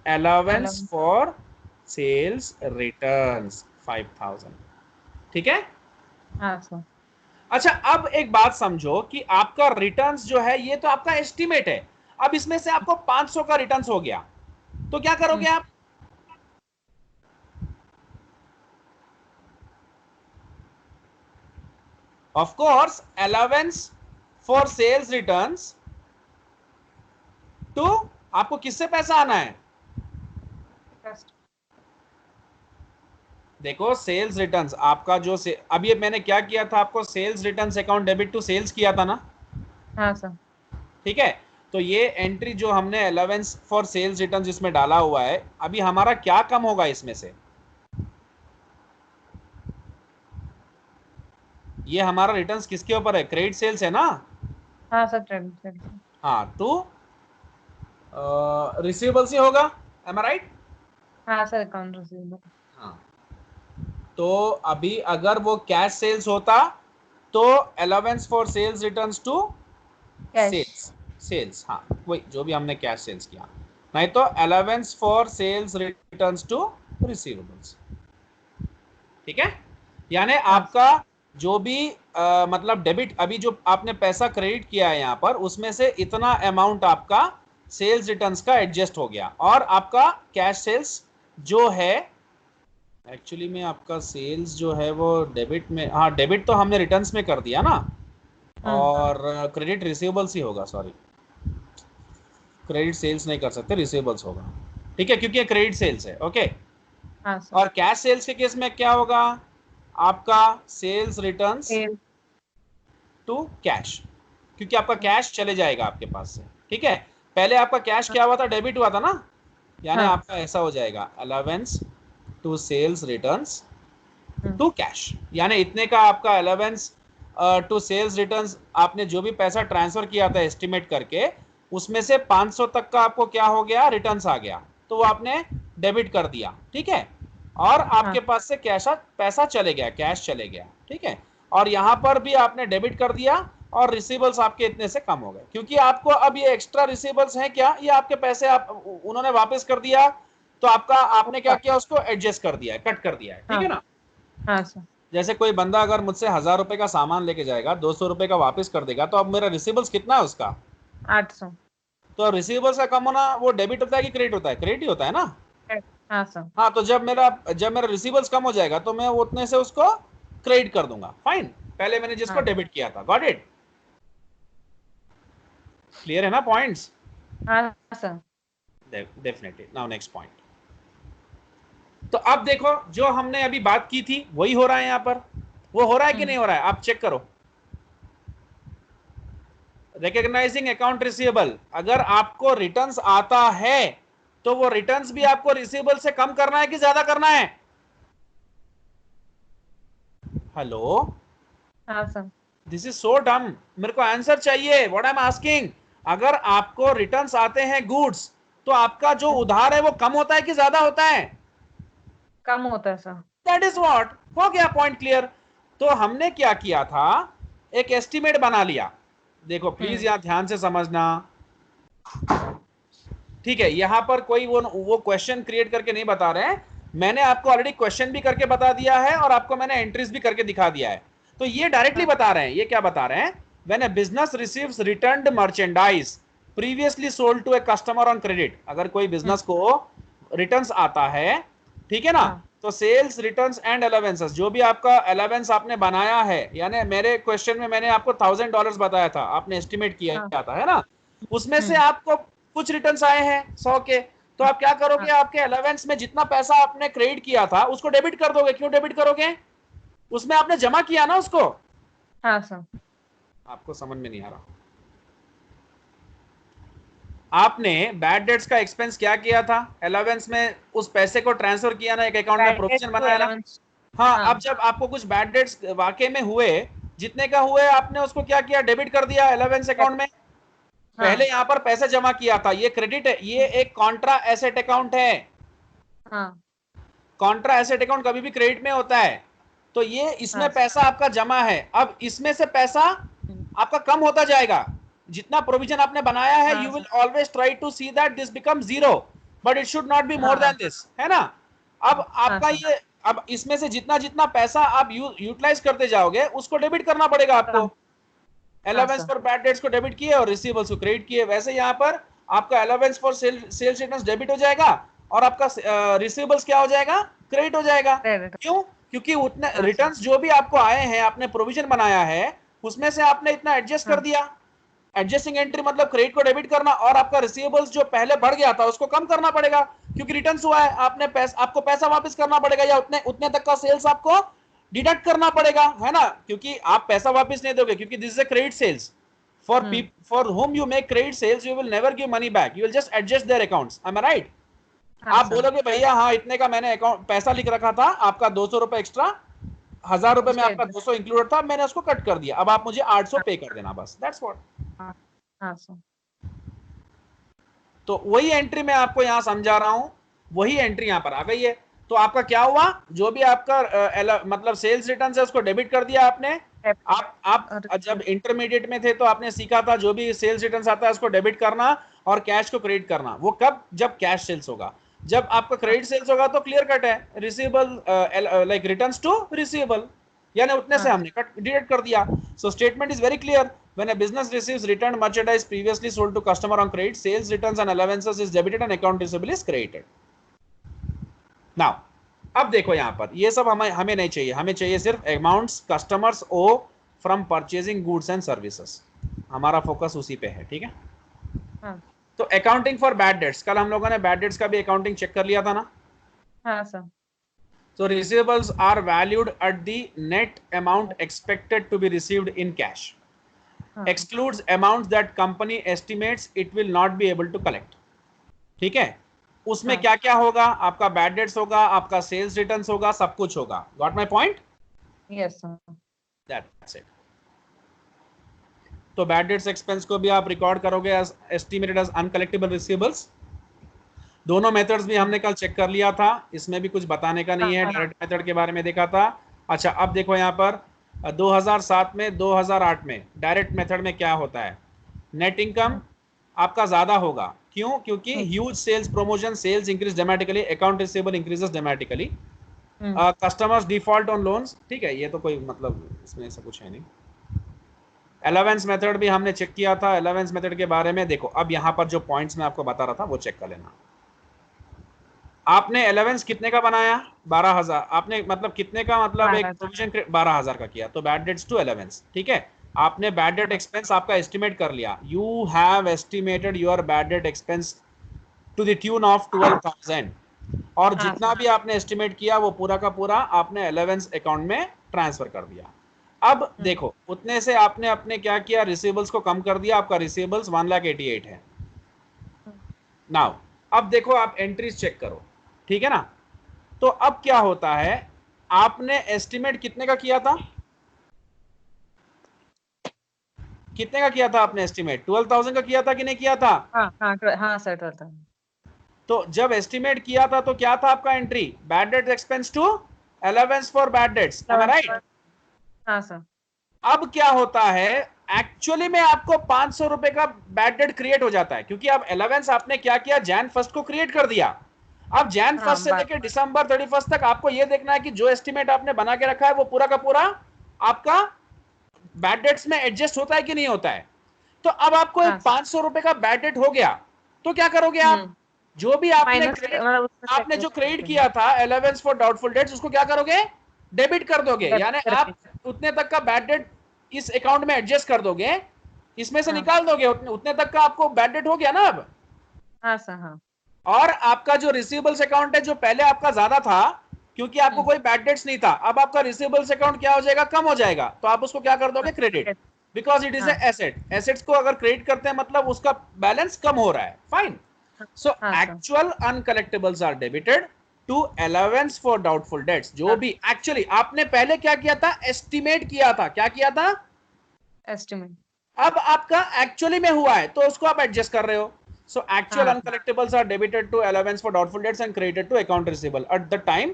allowance for sales returns 5,000, ठीक है? हाँ सर. अच्छा, अब एक बात समझो कि आपका रिटर्न्स जो है ये तो आपका एस्टिमेट है. अब इसमें से आपको 500 का रिटर्न्स हो गया, तो क्या करोगे आप? Of course allowance for sales returns to आपको किससे पैसा आना है? देखो, सेल्स रिटर्न्स आपका जो अब ये मैंने क्या किया था, आपको sales returns account debit to sales किया था ना? हाँ सर. ठीक है. तो ये एंट्री जो हमने अलाउंस फॉर सेल्स रिटर्न्स इसमें डाला हुआ है, अभी हमारा क्या कम होगा इसमें से? ये हमारा रिटर्न्स किसके ऊपर है? क्रेडिट सेल्स है ना? हाँ सर. क्रेडिट. हाँ, तो रिसीवेबल से होगा. Am I right? हाँ सर. Account receivable. हाँ. तो अभी अगर वो कैश सेल्स होता तो allowance for sales returns to sales, हाँ वही जो भी हमने कैश सेल्स किया, नहीं तो allowance for sales returns to receivables, ठीक है? यानी आपका जो भी मतलब डेबिट, अभी जो आपने पैसा क्रेडिट किया है यहां पर, उसमें से इतना अमाउंट आपका सेल्स रिटर्न्स का एडजस्ट हो गया और आपका कैश सेल्स जो है, एक्चुअली में आपका सेल्स जो है वो डेबिट में, हाँ डेबिट तो हमने रिटर्न्स में कर दिया ना, और क्रेडिट रिसीवेबल्स ही होगा. सॉरी, क्रेडिट सेल्स नहीं कर सकते, रिसीवेबल्स होगा, ठीक है? क्योंकि क्रेडिट सेल्स है. ओके. और कैश सेल्स के केस में क्या होगा? आपका सेल्स रिटर्न्स टू कैश, क्योंकि आपका कैश चले जाएगा आपके पास से, ठीक है? पहले आपका कैश क्या हुआ था, डेबिट हुआ था ना, यानी हाँ। आपका ऐसा हो जाएगा allowance to sales returns to cash, यानी इतने का आपका अलावेंस टू सेल्स रिटर्न्स, आपने जो भी पैसा ट्रांसफर किया था एस्टिमेट करके, उसमें से 500 तक का आपको क्या हो गया, रिटर्न्स आ गया, तो वो आपने डेबिट कर दिया, ठीक है, और आपके हाँ। पास से कैश पैसा चले गया, कैश चले गया, ठीक है, और यहां पर भी आपने डेबिट कर दिया और रिसीवेबल्स आपके इतने से कम हो गए, क्योंकि आपको अब ये एक्स्ट्रा रिसीवेबल्स हैं क्या, ये आपके पैसे आप उन्होंने वापस कर दिया, तो आपका आपने क्या किया, उसको एडजस्ट कर दिया है, कट कर दिया है, ठीक हाँ। है ना। हाँ सर। जैसे कोई बंदा अगर मुझसे 1000 रुपए का सामान लेके जाएगा, 200 रुपए का वापस कर देगा, तो अब मेरा रिसीवेबल्स कितना है उसका, 800। तो रिसीवेबल्स का कम होना वो डेबिट होता है कि क्रेडिट होता है, क्रेडिट ही होता है ना। हाँ सर। हाँ, तो जब मेरा रिसीवेबल्स कम हो जाएगा तो मैं उतने से उसको क्रेडिट कर दूंगा, फाइन, पहले मैंने जिसको हाँ। डेबिट किया था, गॉट इट, क्लियर है ना पॉइंट्स। हाँ sir. Definitely, now next point. तो अब देखो जो हमने अभी बात की थी वही हो रहा है यहां पर, वो हो रहा है कि नहीं हो रहा है, आप चेक करो। रिकॉग्नाइजिंग अकाउंट रिसीवेबल, अगर आपको रिटर्न्स आता है तो वो रिटर्न्स भी आपको रिसीवेबल से कम करना है कि ज्यादा करना है, हेलो, हाँ सर। दिस इज सो डम, मेरे को आंसर चाहिए, व्हाट आई एम आस्किंग। अगर आपको रिटर्न्स आते हैं गुड्स, तो आपका जो उधार है वो कम होता है कि ज्यादा होता है, कम होता है सर। दैट इज व्हाट, हो गया पॉइंट क्लियर। तो हमने क्या किया था, एक एस्टिमेट बना लिया, देखो प्लीज यहां ध्यान से समझना, ठीक है, यहां पर कोई वो क्वेश्चन क्रिएट करके नहीं बता रहे हैं, मैंने आपको ऑलरेडी क्वेश्चन भी करके बता दिया है और आपको मैंने एंट्रीज भी करके दिखा दिया है। तो ये डायरेक्टली बता रहे हैं, ये क्या बता रहे हैं, when a business receives returned merchandise previously sold to a customer on credit, अगर कोई बिजनेस को रिटर्न्स आता है, ठीक है ना, हाँ। तो सेल्स रिटर्न्स एंड अलावेंसेस, जो भी आपका अलावेंस आपने बनाया है, यानी मेरे क्वेश्चन में मैंने आपको $1000 बताया था, आपने एस्टिमेट किया था, है ना, उसमें से आपको कुछ रिटर्न्स आए हैं 100 के, तो आप क्या करोगे, आपके अलावेंस में जितना पैसा आपने क्रेडिट किया था उसको डेबिट कर दोगे, क्यों डेबिट करोगे, उसमें आपने जमा किया ना उसको। हाँ सर। आपको समझ में नहीं आ रहा, आपने बैड डेट्स का एक्सपेंस क्या किया था, अलावेंस में उस पैसे को ट्रांसफर किया ना, एक अकाउंट में प्रोविजन बनाया ना। हाँ, अब जब आपको कुछ बैड डेट्स वाकई में हुए, जितने का हुए आपने उसको क्या किया, डेबिट कर दिया अलावेंस अकाउंट में, पहले यहां पर पैसा जमा किया था, ये क्रेडिट है, ये एक कॉन्ट्रा एसेट अकाउंट है, हाँ। कॉन्ट्रा एसेट अकाउंट कभी भी क्रेडिट में होता है, तो ये इसमें हाँ। पैसा आपका जमा है, अब इसमें से पैसा आपका कम होता जाएगा, जितना प्रोविजन आपने बनाया है, हाँ you will sir. Always try to see that this become zero, but it should not be more than हाँ। दिस, है ना। अब हाँ आपका सर। ये, अब इसमें से जितना जितना पैसा आप यूटिलाइज करते जाओगे उसको डेबिट करना पड़ेगा आपको, कम। हाँ allowance sir. For bad dates को डेबिट किए और रिसीवेबल्स को क्रेडिट किए, वैसे यहाँ पर आपका allowance for sales returns debit हो जाएगा और आपका रिसीवेबल्स क्या हो जाएगा, क्रेडिट हो जाएगा, क्रेडिट। क्यों, क्योंकि उतने हाँ सर। रिटर्न्स जो भी आपको आए हैं, आपने प्रोविजन बनाया है, उसमें से आपने इतना एडजस्ट कर हाँ। दिया, एडजस्टिंग एंट्री मतलब क्रेडिट को डेबिट करना, और आपका रिसीवेबल्स जो पहले बढ़ गया था उसको कम करना पड़ेगा, क्योंकि रिटर्न्स हुआ है, आपको पैसा वापस करना पड़ेगा, या उतने उतने तक का सेल्स आपको डिडक्ट करना पड़ेगा, है ना, क्योंकि आप पैसा वापस नहीं दोगे, क्योंकि this is a credit sales, for whom you make credit sales, you will never give money back, you will just adjust their accounts, am I right। हाँ आप सर। बोलोगे भैया हाँ इतने का मैंने अकाउंट पैसा लिख रखा था, आपका 200 रुपए एक्स्ट्रा, 1000 रुपए में उसका आपका 200 इंक्लूडेड था, मैंने उसको कट कर दिया, अब आप मुझे 800 पे कर देना, बस दैट्स व्हाट। हाँ। हाँ सर। तो वही एंट्री मैं आपको यहां समझा रहा हूं, वही एंट्री यहां पर आ गई है, तो आपका क्या हुआ, जो भी आपका मतलब सेल्स रिटर्न है उसको डेबिट कर दिया आपने, आप और जब इंटरमीडिएट में थे तो आपने सीखा था जो भी सेल्स रिटर्न आता है उसको डेबिट करना और कैश को क्रेडिट करना, वो कब, जब कैश सेल्स होगा, जब आपका क्रेडिट सेल्स होगा तो क्लियर कट है, receivable like returns to receivable, यानी उतने से हाँ। हमने डिडक्ट कर दिया। So statement is very clear, when a business receives returned merchandise previously sold to customer on credit, sales returns and allowances is debited and account receivable is credited। now अब देखो यहां पर ये सब हमें नहीं चाहिए, हमें चाहिए सिर्फ amounts customers owe from purchasing goods and services, हमारा फोकस उसी पे है, ठीक है। हाँ। तो अकाउंटिंग फॉर बैड डेट्स, कल हम लोगों ने बैड डेट्स का भी अकाउंटिंग चेक कर लिया था ना। हाँ sir. So receivables are valued at the net amount expected to be received in cash। हाँ, excludes amounts that company estimates it will not be able to collect. ठीक है, उसमें हाँ, क्या क्या होगा, आपका बैड डेट्स होगा, आपका सेल्स रिटर्न्स होगा, सब कुछ होगा. Got my point? yes sir. That's it. तो बैड डेट्स एक्सपेंस को भी आप रिकॉर्ड करोगे as estimated as uncollectible receivables. दोनों मेथड्स भी हमने कल चेक कर लिया था, इसमें भी कुछ बताने का नहीं है. हाँ, डायरेक्ट मेथड के बारे में देखा था. अच्छा, अब देखो यहाँ पर 2007 में 2008 में डायरेक्ट मेथड में क्या होता है. नेट इनकम आपका ज्यादा होगा. क्यों? क्योंकि huge sales promotion, sales increase dramatically, account receivable increases dramatically, customers default on loans. ठीक है, ये तो कोई मतलब इसमें ऐसा कुछ है नहीं. अलावेंस मेथड भी हमने चेक किया था. अलावेंस मेथड के बारे में देखो, अब यहाँ पर जो पॉइंट्स मैं आपको बता रहा था वो चेक कर लेना. आपने अलावेंस कितने का बनाया? 12,000. आपने मतलब कितने का, मतलब एक प्रोविजन 12,000 का किया, तो बैड डेट्स टू अलावेंस. ठीक है, आपने बैड डेट एक्सपेंस आपका एस्टिमेट कर लिया. You have estimated your bad debt expense to the tune of 12,000, और जितना भी आपने एस्टिमेट किया वो पूरा का पूरा आपने अलावेंस अकाउंट में ट्रांसफर कर दिया. अब देखो, उतने से आपने अपने क्या किया, रिसीवेबल्स को कम कर दिया. आपका रिसीवेबल्स 1,88,000 है. नाउ अब देखो, आप एंट्रीज चेक करो. ठीक है ना. तो अब क्या होता है, आपने एस्टिमेट कितने का किया था? कितने का किया था आपने एस्टिमेट? 12,000 का किया था कि नहीं किया था? हाँ सर 12,000. तो जब एस्टिमेट किया था तो क्या था आपका entry? Bad debt expense to allowance for bad debts. Am I right? हाँ सर. अब क्या होता है, एक्चुअली में आपको 500 रुपए का बैड डेट क्रिएट हो जाता है, क्योंकि अब अलावेंस आपने क्या किया, जैन 1 को क्रिएट कर दिया. अब जैन 1 से लेकर दिसंबर 31 तक आपको यह देखना है कि जो एस्टिमेट आपने बना के रखा है वो पूरा का पूरा आपका बैड डेट्स में एडजस्ट होता है कि नहीं होता है. तो अब आपको एक 500 रुपए का बैड डेट हो गया, तो क्या करोगे आप? जो भी आपने जो क्रेडिट किया था अलावेंस फॉर डाउटफुल डेट्स, उसको क्या करोगे? डेबिट कर दोगे. यानी आप उतने तक का बैड डेट इस अकाउंट में एडजस्ट कर दोगे, इसमें से निकाल दोगे. उतने तक का आपको बैड डेट हो गया ना अब. हाँ सर. हाँ. और आपका जो रिसीवेबल्स अकाउंट है, जो पहले आपका ज्यादा था क्योंकि आपको कोई बैड डेट्स नहीं था, अब आपका रिसीवेबल्स अकाउंट क्या हो जाएगा? कम हो जाएगा. तो आप उसको क्या कर दोगे? Credit, because it is a asset. Assets को अगर क्रेडिट करते हैं मतलब उसका बैलेंस कम हो रहा है. Fine. So actual uncollectibles are debited to allowance for doubtful debts. जो भी एक्चुअली आपने पहले क्या किया था? एस्टिमेट किया था. क्या किया था? एस्टिमेट. अब आपका एक्चुअली में हुआ है तो उसको आप एडजस्ट कर रहे हो. So actual uncollectibles are debited to allowance for doubtful debts and credited to account receivable at the time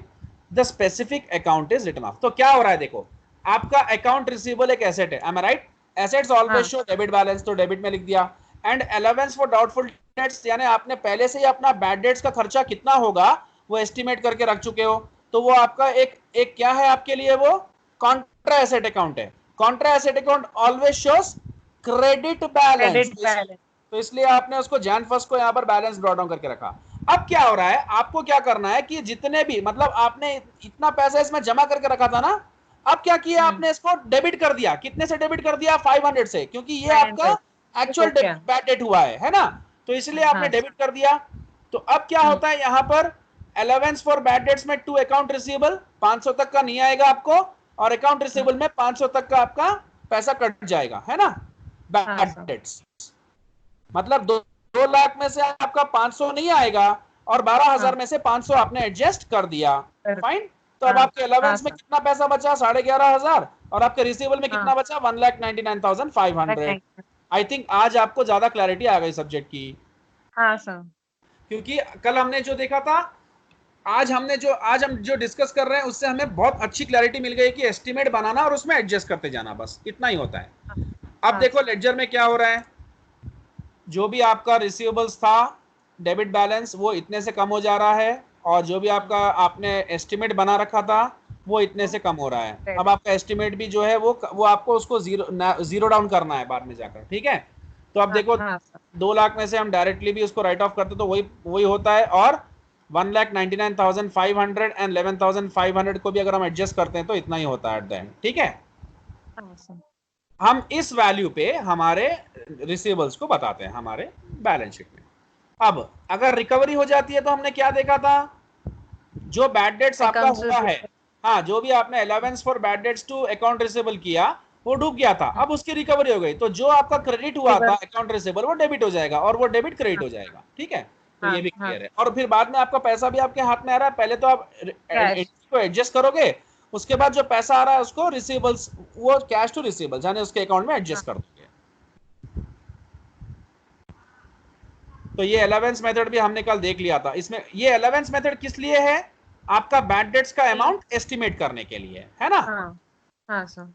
the specific account is written off. तो क्या हो रहा है देखो, आपका account receivable एक asset है. Am I right? Assets always show debit balance, तो debit में लिख दिया. And allowance for doubtful debts यानी आपने पहले से ही अपना bad debts का खर्चा कितना होगा वो estimate करके रख चुके हो. तो वो आपका एक क्या है आपके लिए? वो contra asset account है. Contra asset account always shows credit balance. तो इसलिए आपने उसको जैन 1 को यहां पर बैलेंस ब्रॉट डाउन करके रखा. अब क्या हो रहा है, आपको क्या करना है कि जितने भी मतलब आपने इतना पैसा इसमें जमा करके रखा था ना, अब क्या किया आपने? इसको डेबिट कर दिया. कितने से डेबिट कर दिया? 500 से, क्योंकि ये आपका एक्चुअल बैड डेट हुआ है ना. तो इसलिए आपने डेबिट कर दिया. तो अब क्या होता है यहां पर? अलावेंस फॉर बैड डेट्स में टू अकाउंट रिसीवेबल 500 तक का नहीं आएगा आपको, और अकाउंट रिसीवेबल में 500 तक का आपका पैसा कट जाएगा, है ना. बैड डेट्स मतलब 2 लाख में से आपका 500 नहीं आएगा, और 12,000 में से 500 आपने एडजस्ट कर दिया. फाइन. तो अब आपके अलावेंस में कितना पैसा बचा? 11,500. और आपके रिसीवेबल में कितना बचा? 1,99,500. आई थिंक आज आपको ज्यादा क्लैरिटी आ गई सब्जेक्ट की. हाँ सर. क्योंकि कल हमने जो देखा था, आज हम जो डिस्कस कर रहे हैं उससे हमें बहुत अच्छी क्लैरिटी मिल गई कि एस्टिमेट बनाना और उसमें एडजस्ट करते जाना, बस इतना ही होता है. अब देखो लेडजर में क्या हो रहा है, जो भी आपका रिसीवेबल्स था डेबिट बैलेंस वो इतने से कम हो जा रहा है, और जो भी आपका आपने एस्टिमेट बना रखा था वो इतने से कम हो रहा है. अब आपका एस्टिमेट भी जो है वो आपको उसको जीरो डाउन करना है बाद में जाकर. ठीक है. तो अब देखो 2 लाख में से हम डायरेक्टली भी उसको राइट ऑफ करते तो वही होता है, और 1,99,500 एंड 11,500 को भी अगर हम एडजस्ट करते हैं तो इतना ही होता है एट द एंड. ठीक है. हम इस वैल्यू पे हमारे रिसीवेबल्स को बताते हैं हमारे बैलेंस शीट में. अब अगर रिकवरी हो जाती है तो हमने क्या देखा था? जो बैड डेट्स आपका हुआ है, हाँ, जो भी आपने allowance for bad debts to account receivable किया वो डूब गया था, अब उसकी रिकवरी हो गई, तो जो आपका क्रेडिट हुआ था अकाउंट रिसीवेबल वो डेबिट हो जाएगा और वो डेबिट क्रेडिट हो जाएगा, ठीक है। तो हाँ ये भी हाँ क्लियर है। और फिर बाद में आपका पैसा भी आपके हाथ में आ रहा है, पहले तो आप कैश एंट्री को एडजस्ट करोगे, उसके बाद जो पैसा आ रहा है उसको रिसीवेबल्स, वो कैश टू रिसीवेबल्स यानी उसके अकाउंट में एडजस्ट कर दोगे। तो ये अलावेंस मेथड भी हमने कल देख लिया था। इसमें ये अलावेंस मेथड किस लिए है? आपका बैड डेट्स का अमाउंट एस्टिमेट करने के लिए, है ना। हाँ हाँ सर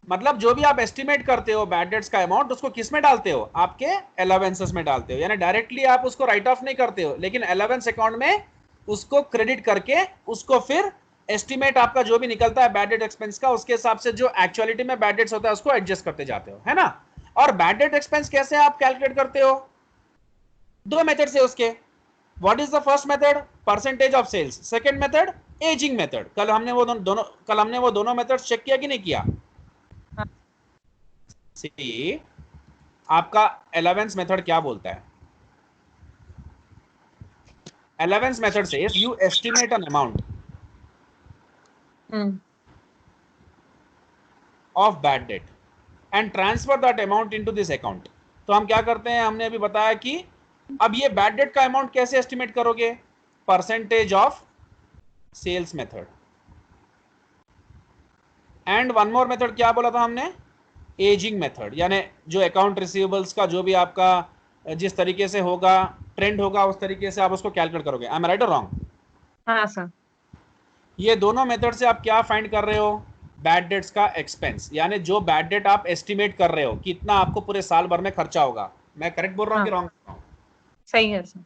मतलब जो भी आप एस्टिमेट करते हो बैड डेट्स का अमाउंट, उसको किस में डालते हो? आपके अलावेंसेस में डालते हो, यानी डायरेक्टली आप उसको राइट ऑफ नहीं करते हो, लेकिन अलावेंस अकाउंट में उसको क्रेडिट करके उसको फिर एस्टिमेट आपका जो भी निकलता है बैड डेट एक्सपेंस का, उसके हिसाब से जो एक्चुअलिटी में बैड डेट्स होता है उसको एडजस्ट करते जाते हो, है ना। और बैड डेट एक्सपेंस कैसे आप कैलकुलेट करते हो? दो मेथड से उसके। What is the first method? Percentage of sales. Second method aging method. कल हमने वो दोनों मेथड चेक किया कि नहीं किया? हाँ सी, आपका अलावेंस मेथड क्या बोलता है? अलावेंस मेथड से you estimate an amount hmm of bad debt and transfer that amount into this account. तो हम क्या करते हैं, हमने अभी बताया कि अब ये बैड डेट का अमाउंट कैसे एस्टिमेट करोगे? Percentage of sales method. And one more method क्या बोला था हमने? एजिंग मेथड, यानी जो अकाउंट रिसीवेबल्स का जो भी आपका जिस तरीके से होगा, ट्रेंड होगा, उस तरीके से आप उसको कैलकुलेट करोगे। आई एम राइट और रॉन्ग? हाँ सर ये दोनों मेथड से आप क्या फाइंड कर रहे हो? बैड डेट्स का एक्सपेंस, यानी जो बैड डेट आप एस्टिमेट कर रहे हो कि इतना आपको पूरे साल भर में खर्चा होगा। मैं करेक्ट बोल रहा हूँ कि हाँ रॉन्ग? सही है सर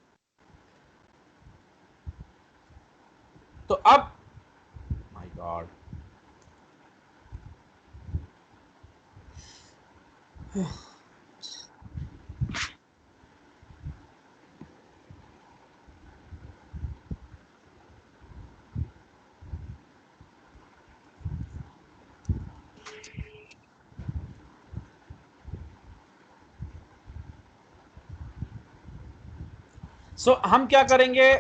तो अब माय गॉड, सो हम क्या करेंगे?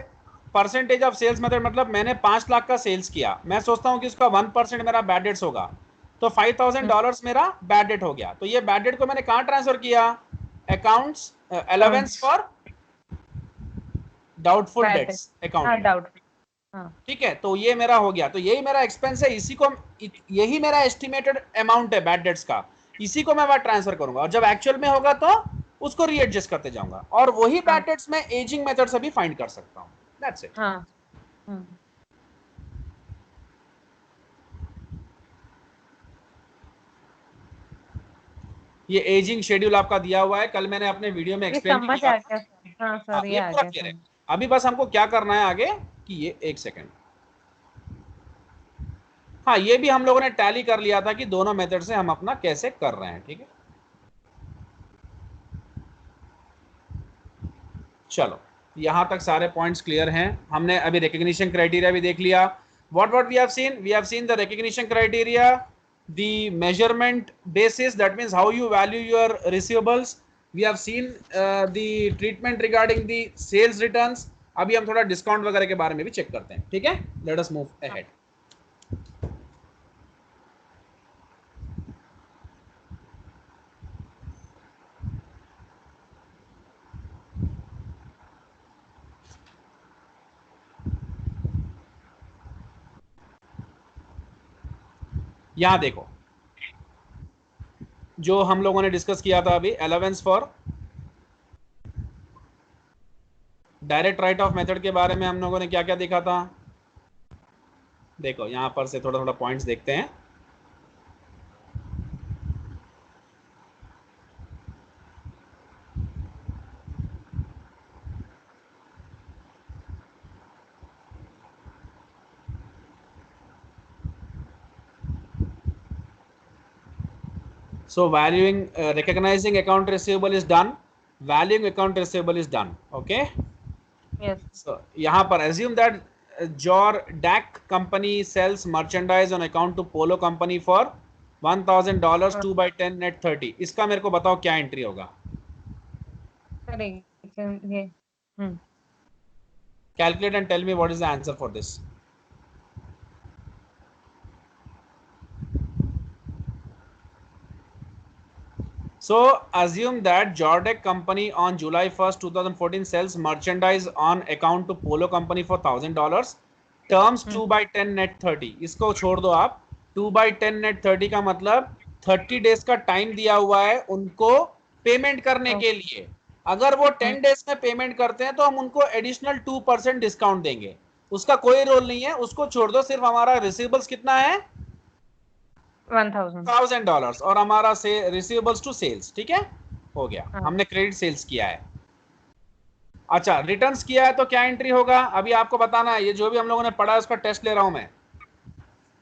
परसेंटेज ऑफ सेल्स मेथड, मतलब मैंने 5 लाख का सेल्स किया, मैं सोचता हूं कि उसका 1% मेरा बैड डेट्स होगा, तो $5,000 मेरा बैड डेट हो गया। तो ये बैड डेट को मैंने कहां ट्रांसफर किया? Accounts allowance accounts for doubtful bad debts account हाँ में। डाउट हाँ ठीक है, तो ये मेरा हो गया, तो यही मेरा एक्सपेंस है, इसी को, यही मेरा एस्टिमेटेड अमाउंट है बैड डेट्स का, इसी को मैं वहां ट्रांसफर करूंगा, और जब एक्चुअल में होगा तो उसको रीएडजस्ट करते जाऊंगा, और वही बैड हाँ डेट्स मैं एजिंग मेथड से भी फाइंड कर सकता हूं। That's it. हाँ हम्म ये एजिंग शेड्यूल आपका दिया हुआ है, कल मैंने अपने वीडियो में ये एक्सप्लेन भी समझ किया आ था। गया सर हाँ हाँ, सर ये ये आ पूरा गया क्लियर है। समझ अभी बस हमको क्या करना है आगे, कि ये एक सेकेंड, हाँ, ये भी हम लोगों ने टैली कर लिया था कि दोनों मेथड से हम अपना कैसे कर रहे हैं, ठीक है। चलो, यहां तक सारे पॉइंट्स क्लियर हैं। हमने अभी रिकग्निशन क्राइटेरिया भी देख लिया। what we have seen the recognition criteria, the measurement basis, that means how you value your receivables. We have seen the treatment regarding the sales returns. अभी हम थोड़ा डिस्काउंट वगैरह के बारे में भी चेक करते हैं, ठीक है। Let us move ahead. यहां देखो, जो हम लोगों ने डिस्कस किया था अभी, allowance for direct right of method के बारे में हम लोगों ने क्या क्या देखा था। देखो यहां पर से थोड़ा थोड़ा पॉइंट्स देखते हैं। So valuing, recognizing account receivable is done. Valuing account receivable is done. Okay. Yes So यहाँ पर assume that your DAC company sells merchandise on account to Polo company for $1,000, 2/10 net 30. इसका मेरे को बताओ क्या एंट्री होगा? सर ये Calculate and tell me what is the answer for this. So assume that Jordak company on July 1st 2014 sells merchandise on account to Polo company for $1,000. Terms 2/10 net 30. इसको छोड़ दो आप. 2/10 net 30 का मतलब 30 days का time दिया हुआ है उनको पेमेंट करने के लिए. अगर वो 10 डेज में पेमेंट करते हैं तो हम उनको एडिशनल 2% डिस्काउंट देंगे. उसका कोई रोल नहीं है, उसको छोड़ दो. सिर्फ हमारा रिसीवेबल्स कितना है? $1,000 और हमारा से रिसीवेबल्स टू सेल्स. ठीक है, हो गया. हमने क्रेडिट सेल्स किया है. अच्छा, रिटर्न्स किया है तो क्या एंट्री होगा अभी आपको बताना है. ये जो भी हम लोगों ने पढ़ा है उसका टेस्ट ले रहा हूं मैं.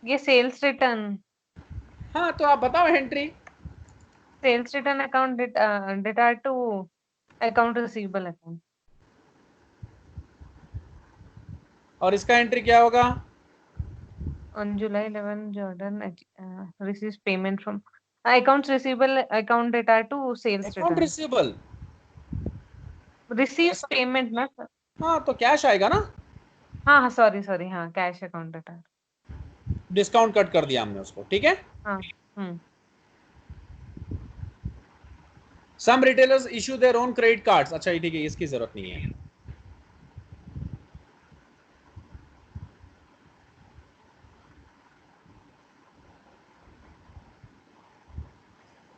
ये सेल्स रिटर्न. हाँ, तो आप बताओ एंट्री. सेल्स रिटर्न अकाउंट डेटा टू अकाउंट रिसीवेबल अकाउंट. और इसका एंट्री क्या होगा? On July 11, Jordan receives payment from accounts receivable account data to sales account return. Receivable Receives payment ना. हाँ, तो कैश आएगा ना. हाँ सॉरी हाँ, cash account data. Discount cut कर दिया हमने उसको. ठीक है. हाँ. Some retailers issue their own credit cards. अच्छा, ये ठीक है, इसकी जरूरत नहीं है.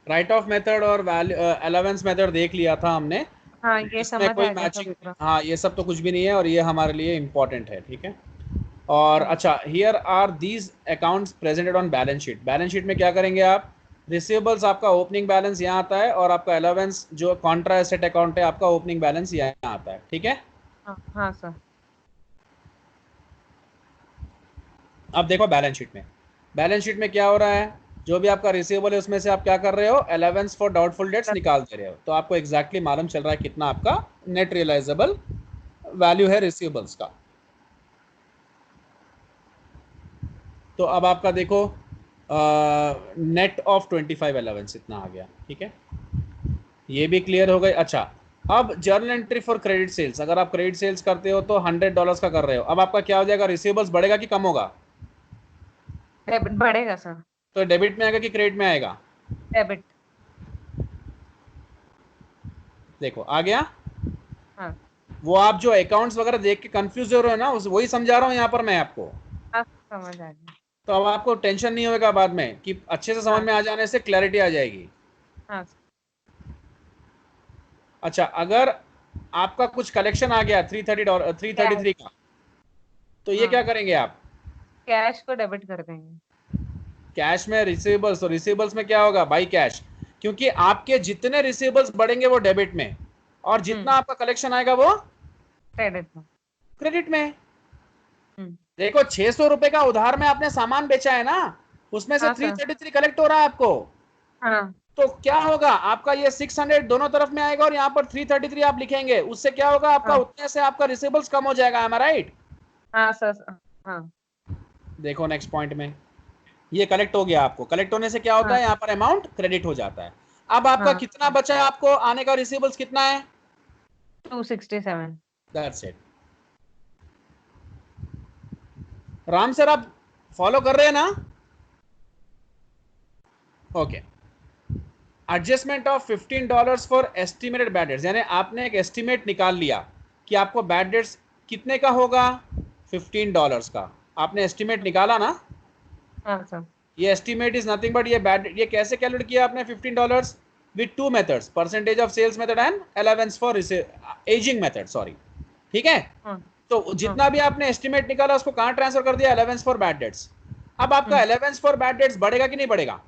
राइट ऑफ मेथड और अलाउंस मेथड देख लिया था हमने. हाँ, ये समझ कोई आएगा मैचिंग. सब. हाँ, ये सब तो कुछ भी नहीं है और ये हमारे लिए इंपॉर्टेंट है. ठीक है. और अच्छा, here are these accounts presented on balance sheet. Balance sheet में क्या करेंगे आप? रिसीवेबल्स आपका ओपनिंग बैलेंस यहाँ आता है और आपका अलाउंस जो कॉन्ट्रा एसेट अकाउंट है आपका ओपनिंग बैलेंस यहाँ आता है. ठीक है. हाँ सर. अब देखो बैलेंस शीट में. बैलेंस शीट में क्या हो रहा है? जो भी आपका रिसीवेबल है उसमें से आप क्या कर रहे हो? अलाउंस फॉर डाउटफुल डेट्स निकाल दे रहे हो. तो आपको एग्जैक्टली मालूम चल रहा है कितना आपका नेट रियलाइजेबल वैल्यू है रिसीवेबल्स का. तो अब आपका देखो नेट ऑफ 25 अलाउंस इतना आ गया. ठीक है, ये भी क्लियर हो गई. अच्छा, अब journal entry for credit sales. अगर आप क्रेडिट सेल्स करते हो तो $100 का कर रहे हो. अब आपका क्या हो जाएगा? रिसीवेबल्स बढ़ेगा कि कम होगा? डेबिट बढ़ेगा सर. तो डेबिट में आएगा कि क्रेडिट में आएगा? डेबिट. देखो आ गया. हाँ. वो आप जो अकाउंट्स वगैरह देख के कंफ्यूज हो रहे हो ना, वही समझा रहा हूँ यहाँ पर मैं आपको. समझ आ गया. तो अब आपको टेंशन नहीं होगा बाद में कि अच्छे से समझ में आ जाने से क्लैरिटी आ जाएगी. हाँ. अच्छा, अगर आपका कुछ कलेक्शन आ गया $333 का, तो ये क्या करेंगे आप? कैश को डेबिट कर देंगे. कैश में रिसीवेबल्स, तो रिसीवेबल्स में क्या होगा? By cash. क्योंकि आपके जितने रिसीवेबल्स बढ़ेंगे वो डेबिट में और जितना आपका कलेक्शन आएगा वो क्रेडिट में. देखो, 600 रुपए का उधार में आपने सामान बेचा है ना, उसमें से 333 कलेक्ट हो रहा है आपको. हाँ. तो क्या होगा? आपका ये 600 दोनों तरफ में आएगा और यहाँ पर 333 आप लिखेंगे. उससे क्या होगा? आपका उतने से आपका रिसीवेबल्स कम हो जाएगा. am I right? हाँ सर. हाँ. देखो नेक्स्ट पॉइंट में ये कलेक्ट हो गया. आपको कलेक्ट होने से क्या होता है? यहाँ पर अमाउंट क्रेडिट हो जाता है. अब आपका कितना बचा है? आपको आने का रिसीवेबल्स कितना है? 267. That's it. राम सर, आप फॉलो कर रहे हैं ना? Okay. Adjustment of $15 for estimated bad debts. यानी आपने एक एस्टिमेट निकाल लिया कि आपको बैड डेट्स कितने का होगा? $15 का आपने एस्टिमेट निकाला ना? हाँ सर. ये एस्टिमेट इज नथिंग बट ये कैसे कैलकुलेट किया आपने $15? With 2 methods, percentage of sales method and allowance for aging method. Sorry. ठीक है. तो जितना भी आपने एस्टिमेट निकाला उसको कहां ट्रांसफर कर दिया? Allowance for bad dates. अब आपका अलाउंस फॉर बैड डेट्स बढ़ेगा कि नहीं बढ़ेगा?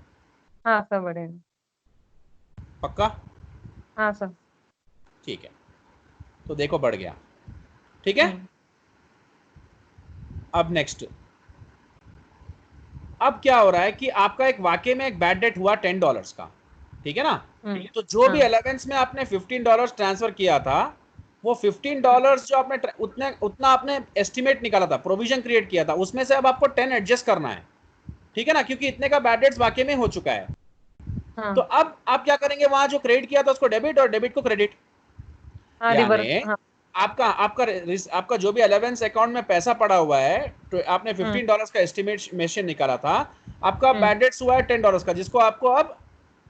हाँ सर, बढ़ेगा. पक्का? हाँ सर. ठीक है, तो देखो बढ़ गया. ठीक है. अब नेक्स्ट, अब क्या हो रहा है कि आपका एक वाकई में एक बैड डेट हुआ $10 का. ठीक है ना? तो जो भी अलाउंस में आपने $15 ट्रांसफर किया था, वो $15 जो आपने उतना आपने एस्टिमेट निकाला था, प्रोविजन क्रिएट किया था, उसमें से अब आपको 10 एडजस्ट करना है. ठीक है ना? क्योंकि इतने का बैड डेट्स वाकई में हो चुका है. तो अब आप क्या करेंगे? वहां जो क्रेडिट किया था उसको डेबिट और डेबिट को क्रेडिट. आपका जो भी अलाउंस अकाउंट में पैसा पड़ा हुआ है, तो आपने $15 का एस्टिमेशन निकाला था, आपका बैड डेट्स हुआ है $10 का, जिसको आपको अब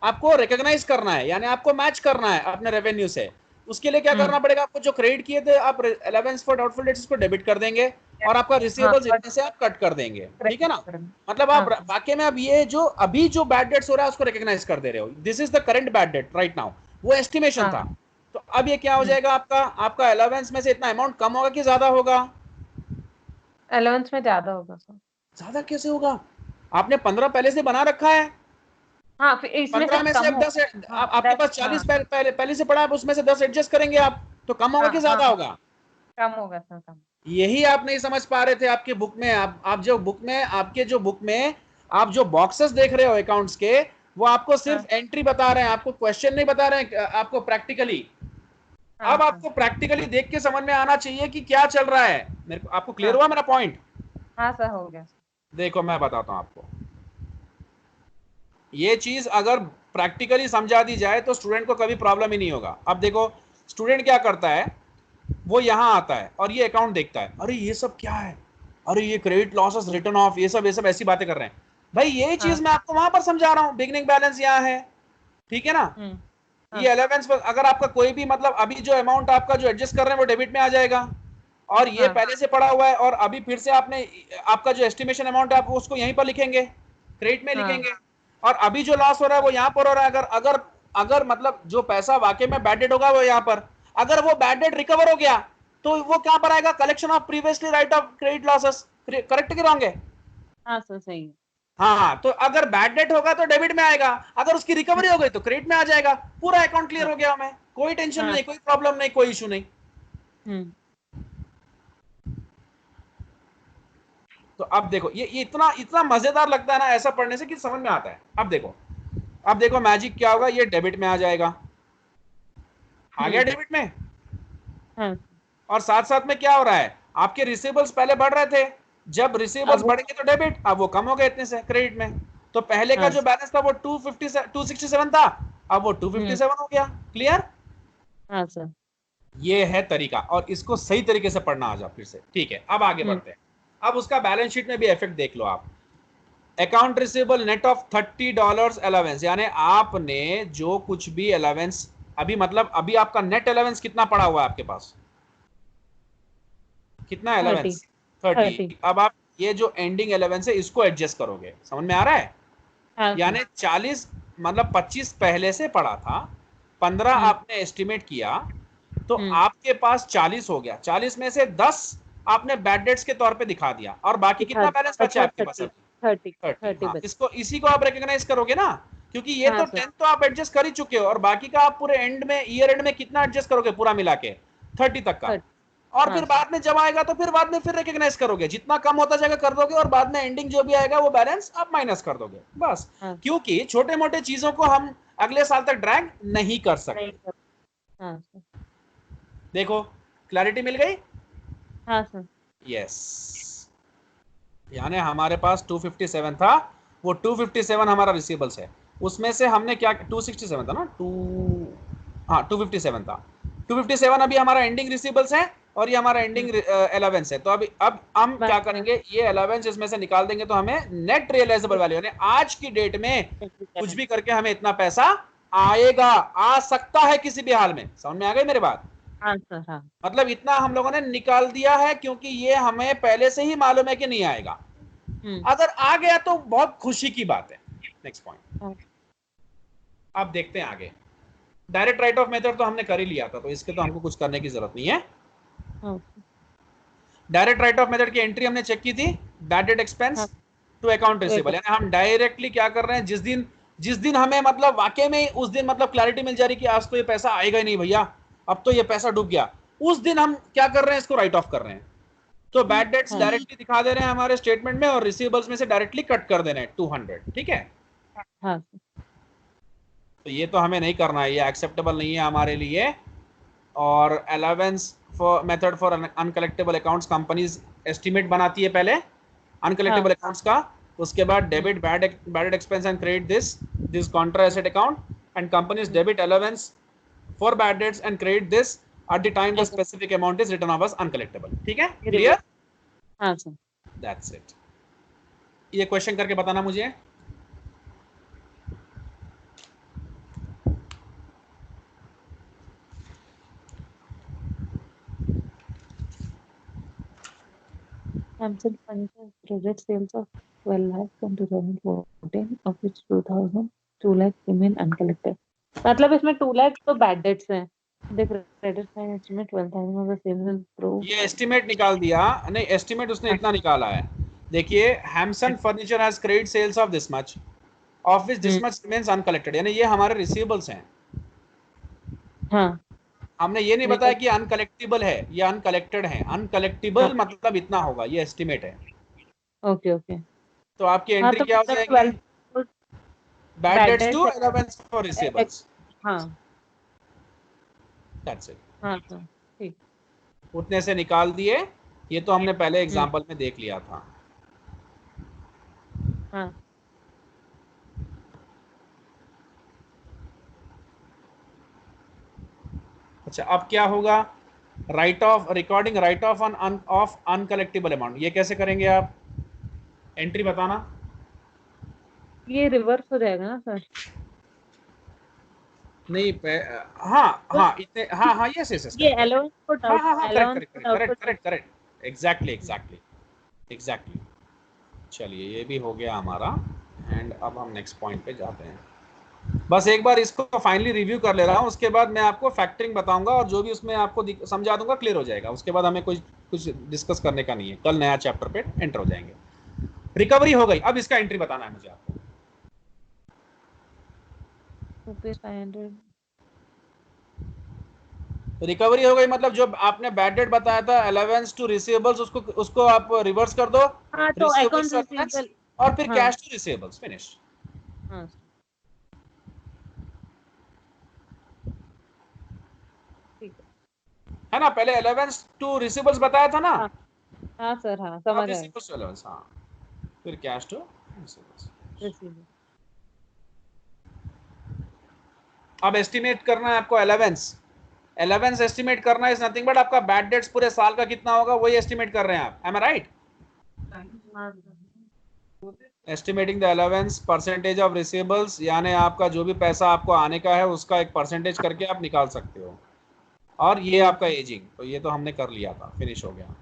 आपको रिकॉग्नाइज करना है, यानी आपको मैच करना है अपने रेवेन्यू से। उसके लिए क्या करना पड़ेगा आपको, जो क्रेडिट किए थे आप अलाउंस फॉर डाउटफुल डेट्स को डेबिट कर देंगे और आपका हाँ रिसीवेबल्स इतने से आप कट कर देंगे, ठीक है ना। मतलब आप हाँ वाकई में अब ये जो अभी जो बैड डेट्स हो रहा है उसको रिकॉग्नाइज कर दे रहे हो, this is the current bad debt right now, वो एस्टिमेशन हाँ था। तो अब ये क्या हो जाएगा, आपका आपका अलाउंस में से इतना अमाउंट कम होगा कि ज्यादा होगा? अलाउंस में ज्यादा होगा सर। ज्यादा कैसे होगा, आपने 15 पहले से बना रखा है, हाँ फिर इसमें से 15 में से कम अब 10, होगा। हाँ आपके पास 40 हाँ पहले से पड़ा है, उसमें से 10 एडजस्ट करेंगे आप, तो कम होगा हाँ कि हाँ ज्यादा होगा? कम होगा सर कम। यही आप नहीं समझ पा रहे थे आपकी बुक में। आप जो बुक में, आपके जो बुक में आप जो बॉक्सेस देख रहे हो अकाउंट्स के, वो आपको हाँ सिर्फ एंट्री बता रहे हैं, आपको क्वेश्चन नहीं बता रहे हैं आपको प्रैक्टिकली। हाँ अब सर। आपको प्रैक्टिकली देख के समझ में आना चाहिए कि क्या चल रहा है। मेरे को आपको क्लियर हाँ हुआ मेरा पॉइंट? हाँ सर हो गया सर। देखो मैं बताता हूं आपको, ये चीज अगर प्रैक्टिकली समझा दी जाए तो स्टूडेंट को कभी प्रॉब्लम ही नहीं होगा। अब देखो स्टूडेंट क्या करता है, वो यहां आता है और ये अकाउंट देखता है, अरे ये सब क्या है, अरे ये क्रेडिट लॉसेस रिटर्न ऑफ, ये सब ऐसी बातें कर रहे हैं। भाई यही चीज हाँ मैं आपको वहां पर समझा रहा हूं, बिगिनिंग बैलेंस यहाँ है, ठीक है ना। हाँ ये अलाउंस अगर आपका कोई भी मतलब अभी जो अमाउंट आपका जो एडजस्ट कर रहे हैं वो डेबिट में आ जाएगा, और ये हाँ पहले से पड़ा हुआ है, और अभी फिर से आपने आपका जो एस्टिमेशन अमाउंट है आप उसको यहीं पर लिखेंगे, क्रेडिट में हाँ लिखेंगे। और अभी जो लॉस हो रहा है वो यहाँ पर हो रहा है। अगर अगर अगर मतलब जो पैसा वाकई में बैड डेट होगा वो यहाँ पर, अगर वो बैड डेट रिकवर हो गया तो वो क्या पर आएगा, collection of previously right of credit losses. Correct की रॉन्ग है? हाँ सर सही है। हाँ, तो अगर बैड डेट होगा तो डेबिट में आएगा, अगर उसकी रिकवरी हो गई तो क्रेडिट में आ जाएगा। पूरा अकाउंट क्लियर हाँ हो गया, हमें कोई टेंशन हाँ नहीं, कोई प्रॉब्लम नहीं, कोई इशू नहीं। हम्म तो अब देखो ये इतना इतना मजेदार लगता है ना ऐसा पढ़ने से कि समझ में आता है। अब देखो मैजिक क्या होगा, ये डेबिट में आ जाएगा, आ गया हम्म डेबिट में। हाँ और साथ साथ में क्या हो रहा है, आपके रिसीवेबल्स पहले बढ़ रहे थे, जब अब रिसीवेबल्स बढ़ेंगे तो डेबिट, अब वो कम हो गए इतने से क्रेडिट में। तो पहले का हाँ जो बैलेंस था वो 267 था, अब वो हम्म 257 हो गया। क्लियर? हाँ सर। ये है तरीका, और इसको सही तरीके से पढ़ना आ जाओ फिर से, ठीक है। अब आगे हम्म बढ़ते हैं। अब उसका बैलेंस शीट में भी इफेक्ट देख लो आप। Account receivable net of $30 allowance, यानी आपने जो कुछ भी अलावेंस अभी, मतलब अभी आपका नेट अलावेंस कितना पड़ा हुआ है आपके पास, कितना थर्टी। अलावेंस? 30। 30। अब आप ये जो एंडिंग अलावेंस है इसको एडजस्ट करोगे, समझ में आ रहा है? हाँ सर। यानी 40 मतलब 25 पहले से पड़ा था, 15 हम्म आपने एस्टिमेट किया, तो हम्म आपके पास 40 हो गया। 40 में से 10 आपने बैड डेट्स के तौर पे दिखा दिया, और बाकी दिखा कितना बैलेंस बचा बचा है आपके पास 30। अभी? 30। 30। 30 हाँ, बचा। इसको इसी को आप रिकॉग्नाइज करोगे ना, क्योंकि ये हाँ तो सर। 10 तो आप एडजस्ट कर ही चुके हो, और बाकी का आप पूरे एंड में, ईयर एंड में कितना एडजस्ट करोगे पूरा मिला के? 30 तक का। 30। और हाँ फिर सर। बाद में जब आएगा तो फिर बाद में फिर रिकॉग्नाइज करोगे, जितना कम होता जाएगा कर दोगे, और बाद में एंडिंग जो भी आएगा वो बैलेंस आप माइनस कर दोगे बस। हाँ क्योंकि छोटे मोटे चीजों को हम अगले साल तक ड्रैग नहीं कर नहीं सकते। सर। हाँ सर। देखो क्लैरिटी मिल गई? हाँ सर। यस। यानी हमारे पास 257 था, वो 257 हमारा रिसीवेबल्स है, उसमें से हमने क्या, 267 था ना, हाँ 257 था, 257 अभी हमारा एंडिंग रिसीवेबल्स है, और ये हमारा एंडिंग अलावेंस है। तो अभी अब हम क्या बस हाँ। करेंगे, ये अलावेंस इसमें से निकाल देंगे तो हमें नेट रियलाइजेबल वैल्यू, यानी आज की डेट में कुछ भी करके हमें इतना पैसा आएगा, आ सकता है किसी भी हाल में। समझ में आ गई मेरी बात? हाँ सर। हाँ। मतलब इतना हम लोगों ने निकाल दिया है, क्योंकि ये हमें पहले से ही मालूम है कि नहीं आएगा। हम्म अगर आ गया तो बहुत खुशी की बात है। नेक्स्ट पॉइंट, हाँ अब देखते हैं आगे। डायरेक्ट राइट ऑफ मेथड तो हमने कर ही लिया था, तो इसके तो हमको कुछ करने की जरूरत नहीं है। हाँ डायरेक्ट राइट ऑफ मेथड की एंट्री हमने चेक की थी, बैड डेट हाँ एक्सपेंस टू अकाउंट तो एक रिसीवेबल, यानी हम डायरेक्टली क्या कर रहे हैं, जिस दिन हमें मतलब वाकई में उस दिन मतलब क्लैरिटी मिल जा रही कि आज तो ये पैसा आएगा ही नहीं भैया, अब तो ये पैसा डूब गया, उस दिन हम क्या कर रहे हैं, इसको राइट ऑफ कर रहे हैं। तो बैड डेट्स हाँ डायरेक्टली दिखा दे रहे हैं हमारे स्टेटमेंट में, और रिसीवेबल्स में से डायरेक्टली कट कर दे रहे हैं 200, ठीक है। हाँ तो ये तो हमें नहीं करना है, ये एक्सेप्टेबल नहीं है हमारे लिए। और allowance for method for uncollectible accounts, companies estimate बनाती है पहले हाँ अनकलेक्टेबल अकाउंट्स का, उसके बाद debit bad expense and credit this Contra asset account, and companies debit allowance for bad dates and credit this at the time the specific amount is written off as uncollectible, ठीक है? Clear? हाँ sir. That's it. ये question करके बताना मुझे। Samsung Furniture project sales of 12 lakhs in 2014, of which 2 lakhs remain uncollected. मतलब इसमें 2 lakhs तो bad debts हैं. The credit fine estimate 12,000 of the sales will prove. ये एस्टिमेट निकाल दिया, नहीं एस्टिमेट उसने इतना निकाला है. देखिए Hampson furniture has credit sales of this much, of which this much remains uncollected, यानी ये हमारे रिसीवेबल्स हैं. हाँ. हमने ये नहीं बताया कि अनकलेक्टेबल है या अनकलेक्टेड है. अनकलेक्टेबल मतलब इतना होगा, ये एस्टिमेट है. Okay okay. तो आपकी एंट्री क्या हो जाएगी? Bad debts to allowance for receivables. हाँ. That's it. हाँ सर, ठीक. उतने से निकाल दिए. ये तो हमने पहले एग्जांपल में देख लिया था. हाँ. अच्छा अब क्या होगा? Right of, recording right of of uncollectible amount. ये कैसे करेंगे आप? एंट्री बताना. ये रिवर्स हो जाएगा ना सर? नहीं हाँ हाँ इतने हाँ हाँ यस यस. ये अलाउंस को हाँ हाँ हाँ अलाउंस करेक्ट एग्जैक्टली. चलिए ये भी हो गया हमारा. एंड अब हम नेक्स्ट पॉइंट पे जाते हैं. बस एक बार इसको फाइनली रिव्यू कर ले रहा हूँ, उसके बाद मैं आपको फैक्टरिंग बताऊंगा और जो भी उसमें आपको समझा दूंगा, क्लियर हो जाएगा. उसके बाद हमें कुछ डिस्कस करने का नहीं है. कल नया चैप्टर पे एंटर हो जाएंगे. रिकवरी हो गई, अब इसका एंट्री बताना है मुझे आपको. रिकवरी हो गई मतलब जो आपने बैड डेट बताया था अलाउंस टू रिसीवेबल्स, उसको आप रिवर्स कर दो. हाँ, तो अकाउंट रिसीवेबल और फिर कैश टू रिसीवेबल्स. फिनिश. हाँ ठीक है ना? पहले अलाउंस टू रिसीवेबल्स बताया था ना. हाँ सर, हाँ समझ आया. रिसीवेबल्स टू अलाउंस, हाँ फिर कैश टू रिसीवेबल्स. अब एस्टिमेट करना है आपको अलाउंस एस्टिमेट करना है. इज नथिंग बट आपका बैड डेट्स पूरे साल का कितना होगा वही एस्टिमेट कर रहे हैं आप. Am I right? Estimating the allowance percentage of receivables, यानी आपका जो भी पैसा आपको आने का है उसका एक परसेंटेज करके आप निकाल सकते हो. और ये आपका एजिंग, तो ये तो हमने कर लिया था, फिनिश हो गया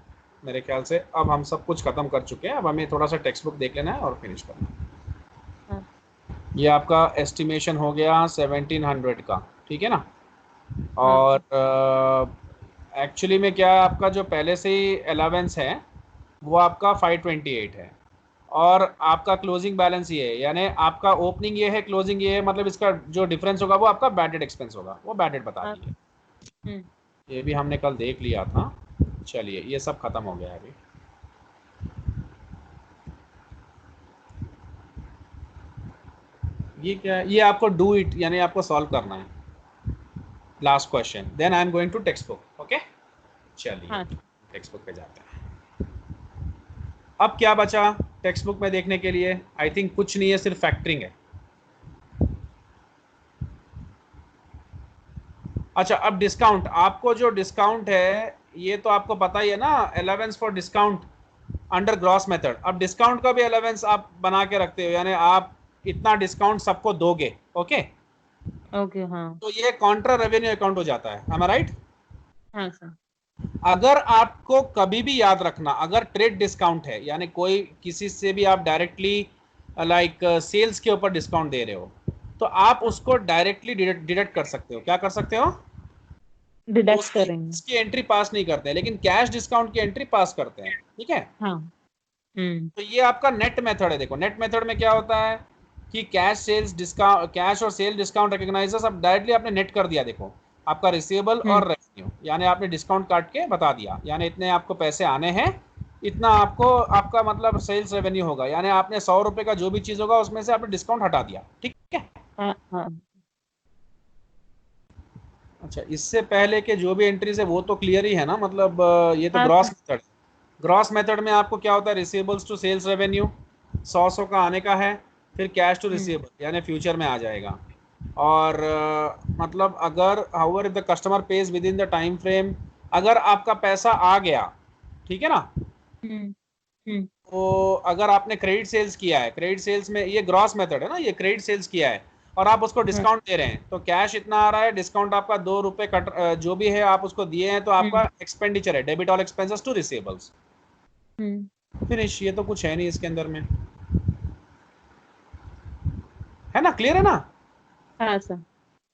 मेरे ख्याल से. अब हम सब कुछ खत्म कर चुके हैं. अब हमें थोड़ा सा टेक्स्ट बुक देख लेना है और फिनिश करना है. ये आपका एस्टिमेशन हो गया 1700 का, ठीक है ना. और एक्चुअली में क्या है, आपका जो पहले से ही अलाउंस है वो आपका 528 है और आपका क्लोजिंग बैलेंस ये है, यानी आपका ओपनिंग ये है, क्लोजिंग ये है. मतलब इसका जो डिफरेंस होगा वो आपका बैड डेट एक्सपेंस होगा. वो बैड डेट बता दीजिए. ये भी हमने कल देख लिया था. चलिए ये सब खत्म हो गया अभी. ये क्या है? ये आपको डू इट यानी आपको सॉल्व करना है. Last question, then I am going to textbook. Okay चलिए टेक्स्ट बुक पे जाते हैं. अब क्या बचा टेक्स्ट बुक में देखने के लिए? आई थिंक कुछ नहीं है, सिर्फ फैक्टरिंग है. अच्छा अब डिस्काउंट, आपको जो डिस्काउंट है ये तो आपको पता ही है ना, allowance for discount under gross method. अब डिस्काउंट का भी अलाउंस आप बना के रखते हो, यानी आप इतना डिस्काउंट सबको दोगे. Okay okay. हाँ तो ये कॉन्ट्रा रेवेन्यू अकाउंट हो जाता है. am I right? हाँ सर. अगर आपको कभी भी याद रखना, अगर ट्रेड डिस्काउंट है यानी कोई किसी से भी आप डायरेक्टली लाइक सेल्स के ऊपर डिस्काउंट दे रहे हो, तो आप उसको डायरेक्टली डिडक्ट कर सकते हो. क्या कर सकते हो? डिडक्ट करेंगे. उसकी एंट्री पास नहीं करते हैं, लेकिन कैश डिस्काउंट की एंट्री पास करते हैं. ठीक है. हाँ. तो ये आपका नेट मेथड है. देखो नेट मेथड में क्या होता है कि कैश सेल्स डिस्काउंट, कैश और सेल डिस्काउंट रिकॉग्नाइजर्स अब डायरेक्टली आपने नेट कर दिया. देखो आपका रिसीवेबल और रेवेन्यू, यानी आपने डिस्काउंट काट के बता दिया, यानी इतने आपको पैसे आने हैं, इतना आपको आपका मतलब सेल्स रेवेन्यू होगा. यानी आपने 100 रुपए का जो भी चीज होगा उसमें से आपने डिस्काउंट हटा दिया. ठीक है. अच्छा इससे पहले के जो भी एंट्रीज है वो तो क्लियर ही है ना. मतलब ये तो ग्रॉस मेथड. ग्रॉस मेथड में आपको क्या होता है, रिसीवेबल्स टू सेल्स रेवेन्यू 100 का आने का है, फिर कैश टू रिसीवेबल यानी फ्यूचर में आ जाएगा. और मतलब अगर however if the customer page with in the time frame, अगर आपका पैसा आ गया, ठीक है ना, तो अगर आपने क्रेडिट सेल्स किया है, क्रेडिट सेल्स में ये ग्रॉस मेथड है ना, ये क्रेडिट सेल्स किया है और आप उसको डिस्काउंट दे रहे हैं, तो कैश इतना आ रहा है, डिस्काउंट आपका 2 रुपए कट जो भी है आप उसको दिए हैं, तो आपका एक्सपेंडिचर है, debit all expenses to receivables. Finish. ये तो कुछ है नहीं इसके अंदर में, है ना, क्लियर है ना। हाँ सर।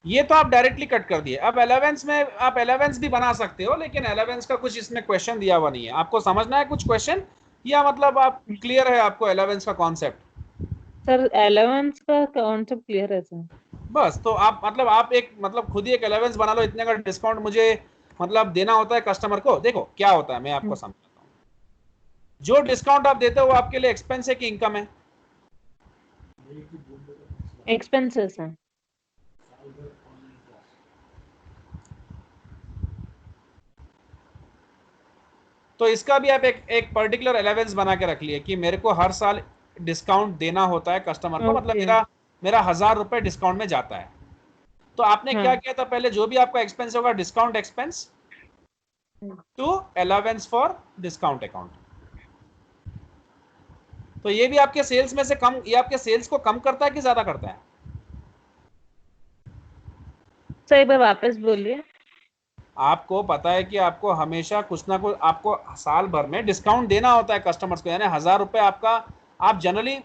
ये तो आप डायरेक्टली कट कर दिए। अब अलेवेंस में आप अलेवेंस भी बना सकते हो, लेकिन अलेवेंस का कुछ इसमें क्वेश्चन दिया हुआ नहीं है। आपको समझना है कुछ क्वेश्चन, या मतलब आप क्लियर है आपको अलेवेंस का कॉन्सेप्ट? सर 11th का कॉन्सेप्ट क्लियर है सर। बस तो आप मतलब आप एक मतलब खुद ही एक अलेवेंस बना लो, इतने का डिस्काउंट मुझे मतलब देना होता है कस्टमर को। देखो क्या होता है, मैं आपको समझाता हूँ। जो डिस्काउंट आप देते हो वो आपके लिए एक्सपेंस है कि इनकम है? एक्सपेंसेस हैं। तो इसका भी आप एक पर्टिकुलर अलेवेंस बना के रख लिए कि मेरे को हर साल डिस्काउंट देना होता है कस्टमर को, मतलब ओके। मेरा मेरा 1000 रुपए डिस्काउंट में जाता है। तो आपने क्या हाँ। किया था पहले, जो भी आपका एक्सपेंस होगा discount expense to allowance for discount account. तो ये भी आपके सेल्स में से कम, ये आपके सेल्स को कम करता है कि ज्यादा करता है? सर एक बार वापस बोलिए। आपको पता है कि आपको हमेशा कुछ ना कुछ आपको साल भर में डिस्काउंट देना होता है कस्टमर्स को, यानी 1000 रुपए आपका, आप जनरली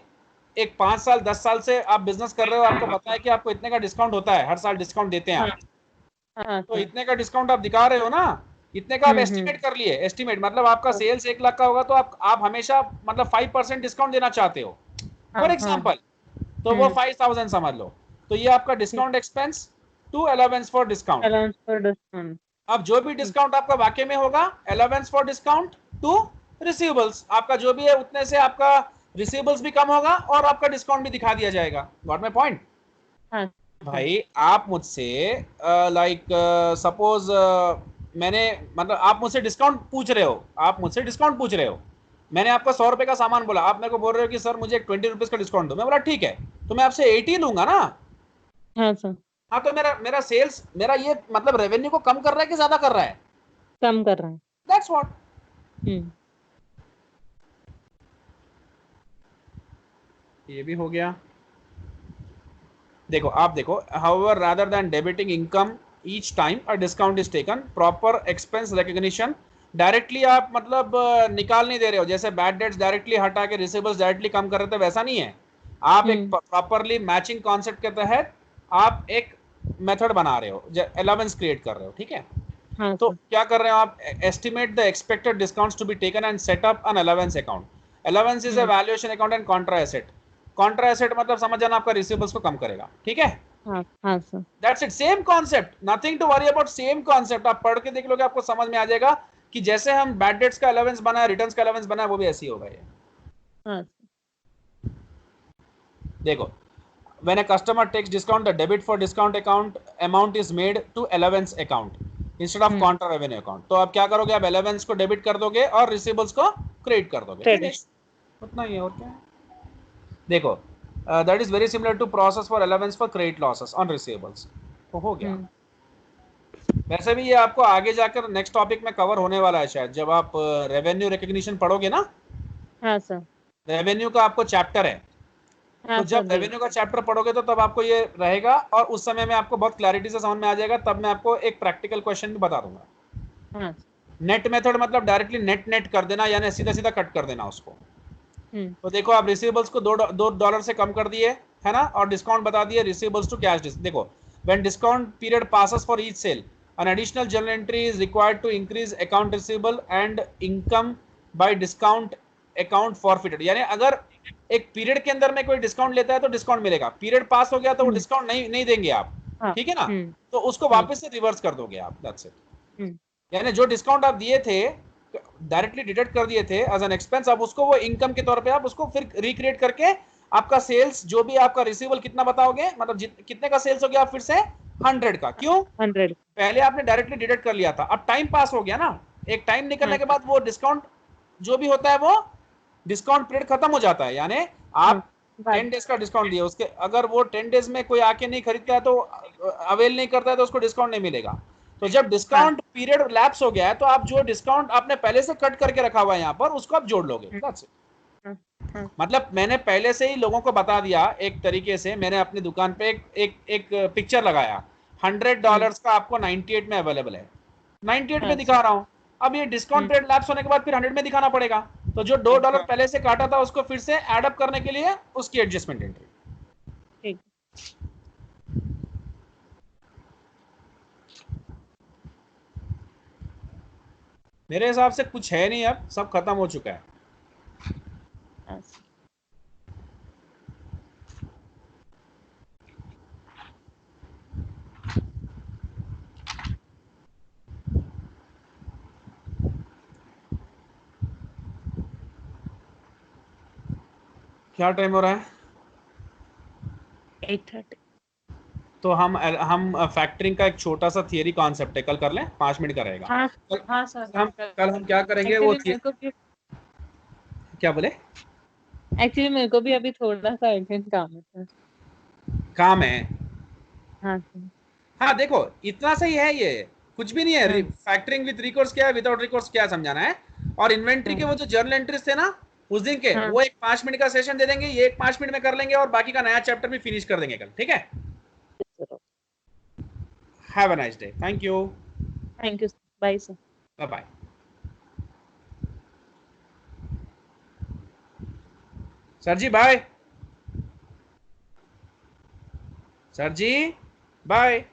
एक 5 साल 10 साल से आप बिजनेस कर रहे हो, आपको पता है कि आपको इतने का डिस्काउंट होता है, हर साल डिस्काउंट देते हैं हाँ। आप। हाँ तो सर। इतने का डिस्काउंट आप दिखा रहे हो ना, इतने का आप हम्म। एस्टिमेट कर लिए। एस्टिमेट मतलब आपका सेल्स 1 लाख का होगा तो आप हमेशा मतलब 5% डिस्काउंट देना चाहते हो हाँ फॉर हाँ। एग्जाम्पल। तो वो 5000 समझ लो। तो ये आपका discount expense to allowance for discount. Allowance for discount. अब जो भी डिस्काउंट आपका वाकई में होगा, allowance for discount to receivables, आपका जो भी है उतने से आपका रिसीवेबल्स भी कम होगा और आपका डिस्काउंट भी दिखा दिया जाएगा। Got my point? हाँ सर। भाई आप मुझसे लाइक सपोज मैंने मतलब आप मुझसे डिस्काउंट पूछ रहे हो, आप मुझसे डिस्काउंट पूछ रहे हो, मैंने आपको 100 रुपए का सामान बोला, आप मेरे को बोल रहे हो कि सर मुझे 20 रुपीज का डिस्काउंट दो। मैं बोला ठीक है, तो मैं आपसे 80 लूंगा ना। हाँ सर। हाँ, तो मेरा मेरा सेल्स, मेरा ये मतलब रेवेन्यू को कम कर रहा है कि ज्यादा कर रहा है? कम कर रहे हैं। That's what. हम्म। ये भी हो गया। देखो आप देखो, however rather than debiting income each time a discount is taken, proper expense recognition, directly आप मतलब निकाल नहीं दे रहे हो, जैसे बैड डेट्स डायरेक्टली हटा के रिसीवेबल्स डायरेक्टली कम कर रहे थे, वैसा नहीं है। आप एक हम्म। प्रॉपरली मैचिंग कॉन्सेप्ट के तहत आप एक मेथड बना रहे हो, अलावेंस क्रिएट कर रहे हो, ठीक है। हाँ तो सर। क्या कर रहे हो आप, estimate the expected discounts to be taken and set up an allowance account. Allowance is a hmm. Valuation account and contra asset. Contra asset मतलब समझ जाना आपका रिसीवेबल्स को कम करेगा, ठीक है। हाँ हाँ sir. That's it, same concept, nothing to worry about, same concept. आप पढ़ के देख लोगे आपको समझ में आ जाएगा कि जैसे हम बैड डेट्स का अलावेंस बना है, रिटर्न्स का अलावेंस बना है, वो भी ऐसे ही होगा ये। हाँ। देखो, when a customer takes discount, the debit for discount account amount is made to allowance account instead of hmm. contra revenue account। तो आप क्या करोगे, आप allowance को डेबिट कर दोगे और रिसीवेबल्स को क्रेडिट कर दोगे, क्रेडिट। फिनिश। उतना ही है, और क्या है। देखो, that is very similar to process for allowance for credit losses on receivables. तो हो गया। हम्म। वैसे भी ये आपको आगे जाकर नेक्स्ट टॉपिक में कवर होने वाला है शायद, जब आप रेवेन्यू रिकग्निशन पढ़ोगे ना। हाँ सर। रेवेन्यू का आपको चैप्टर है, हाँ तो सर जब जी। रेवेन्यू का चैप्टर पढ़ोगे तो तब आपको ये रहेगा, और उस समय में आपको बहुत क्लैरिटी से समझ में आ जाएगा। तब मैं आपको एक प्रैक्टिकल क्वेश्चन भी बता दूंगा। हाँ। नेट मेथड मतलब डायरेक्टली नेट नेट कर देना, यानी सीधा सीधा कट कर देना उसको। हम्म। तो देखो, आप रिसीवेबल्स को $2 से कम कर दिए, है ना, और डिस्काउंट बता दिए रिसीवेबल्स टू कैश। देखो, when discount period passes for each sale, an additional journal entry is required to increase account receivable and income by discount account forfeited। यानी अगर एक पीरियड के अंदर में कोई डिस्काउंट लेता है तो डिस्काउंट मिलेगा, पीरियड पास हो गया तो वो हम्म। डिस्काउंट नहीं नहीं देंगे आप, हाँ। ठीक है ना। हम्म। तो उसको हाँ। वापस से रिवर्स कर दोगे आप, दैट्स इट। हम्म। यानी जो डिस्काउंट आप दिए थे, डायरेक्टली डिडक्ट कर दिए थे एज एन एक्सपेंस, अब उसको वो इनकम के तौर पे आप उसको फिर रिक्रिएट करके आपका सेल्स जो भी आपका रिसीवेबल कितना बताओगे, मतलब कितने का सेल्स हो गया, आप फिर से 100 का। क्यों? 100। पहले आपने डायरेक्टली डिडक्ट कर लिया था, अब टाइम पास हो गया ना, एक टाइम निकलने हाँ के सर। बाद वो डिस्काउंट जो भी होता है वो डिस्काउंट पीरियड खत्म हो जाता है। यानी हाँ। आप बाद। 10 डेज का डिस्काउंट दिया, उसके अगर वो 10 डेज में कोई आके नहीं खरीदता है तो अवेल नहीं करता है तो उसको डिस्काउंट नहीं मिलेगा। तो जब हाँ। डिस्काउंट पीरियड लैप्स हो गया है तो आप जो डिस्काउंट आपने पहले से कट करके रखा हुआ है यहाँ पर, उसको आप जोड़ लोगे, हम्म। that's it। हाँ। हाँ। मतलब मैंने पहले से ही लोगों को बता दिया एक तरीके से, मैंने अपनी दुकान पे एक पिक्चर लगाया, $100 का आपको 98 में अवेलेबल है, 98 हाँ में सर। दिखा रहा हूं। अब ये डिस्काउंट हम्म। पीरियड लैप्स होने के बाद फिर 100 में दिखाना पड़ेगा। तो जो $2 पहले से काटा था उसको फिर से ऐड अप करने के लिए उसकी एडजस्टमेंट एंट्री। ठीक। मेरे हिसाब से कुछ है नहीं, अब सब खत्म हो चुका है। अच्छा। क्या टाइम हो रहा है? 8:30। तो हम फैक्टरिंग का एक छोटा सा थियरी कॉन्सेप्ट है, कल कर लें, 5 मिनट का रहेगा। हाँ कल हाँ सर। कल हम क्या करेंगे वो एक्चुअली मेरे को भी क्या बोले? अभी थोड़ा सा अर्जेंट काम है सर। काम है? हाँ सर। हाँ देखो, इतना सही है, ये कुछ भी नहीं है। हाँ फैक्टरिंग विद रिकॉर्ड्स क्या है, विदाउट रिकॉर्ड्स क्या है, समझाना है। और इन्वेंट्री के हाँ वो जो जर्नल एंट्रीज थे ना उस दिन के, हाँ। वो एक 5 मिनट का सेशन दे देंगे, ये एक 5 मिनट में कर लेंगे और बाकी का नया चैप्टर भी फिनिश कर देंगे कल, ठीक है? Have a nice day, thank you, thank you. Bye sir. Bye bye. Sir ji bye. Sir ji bye.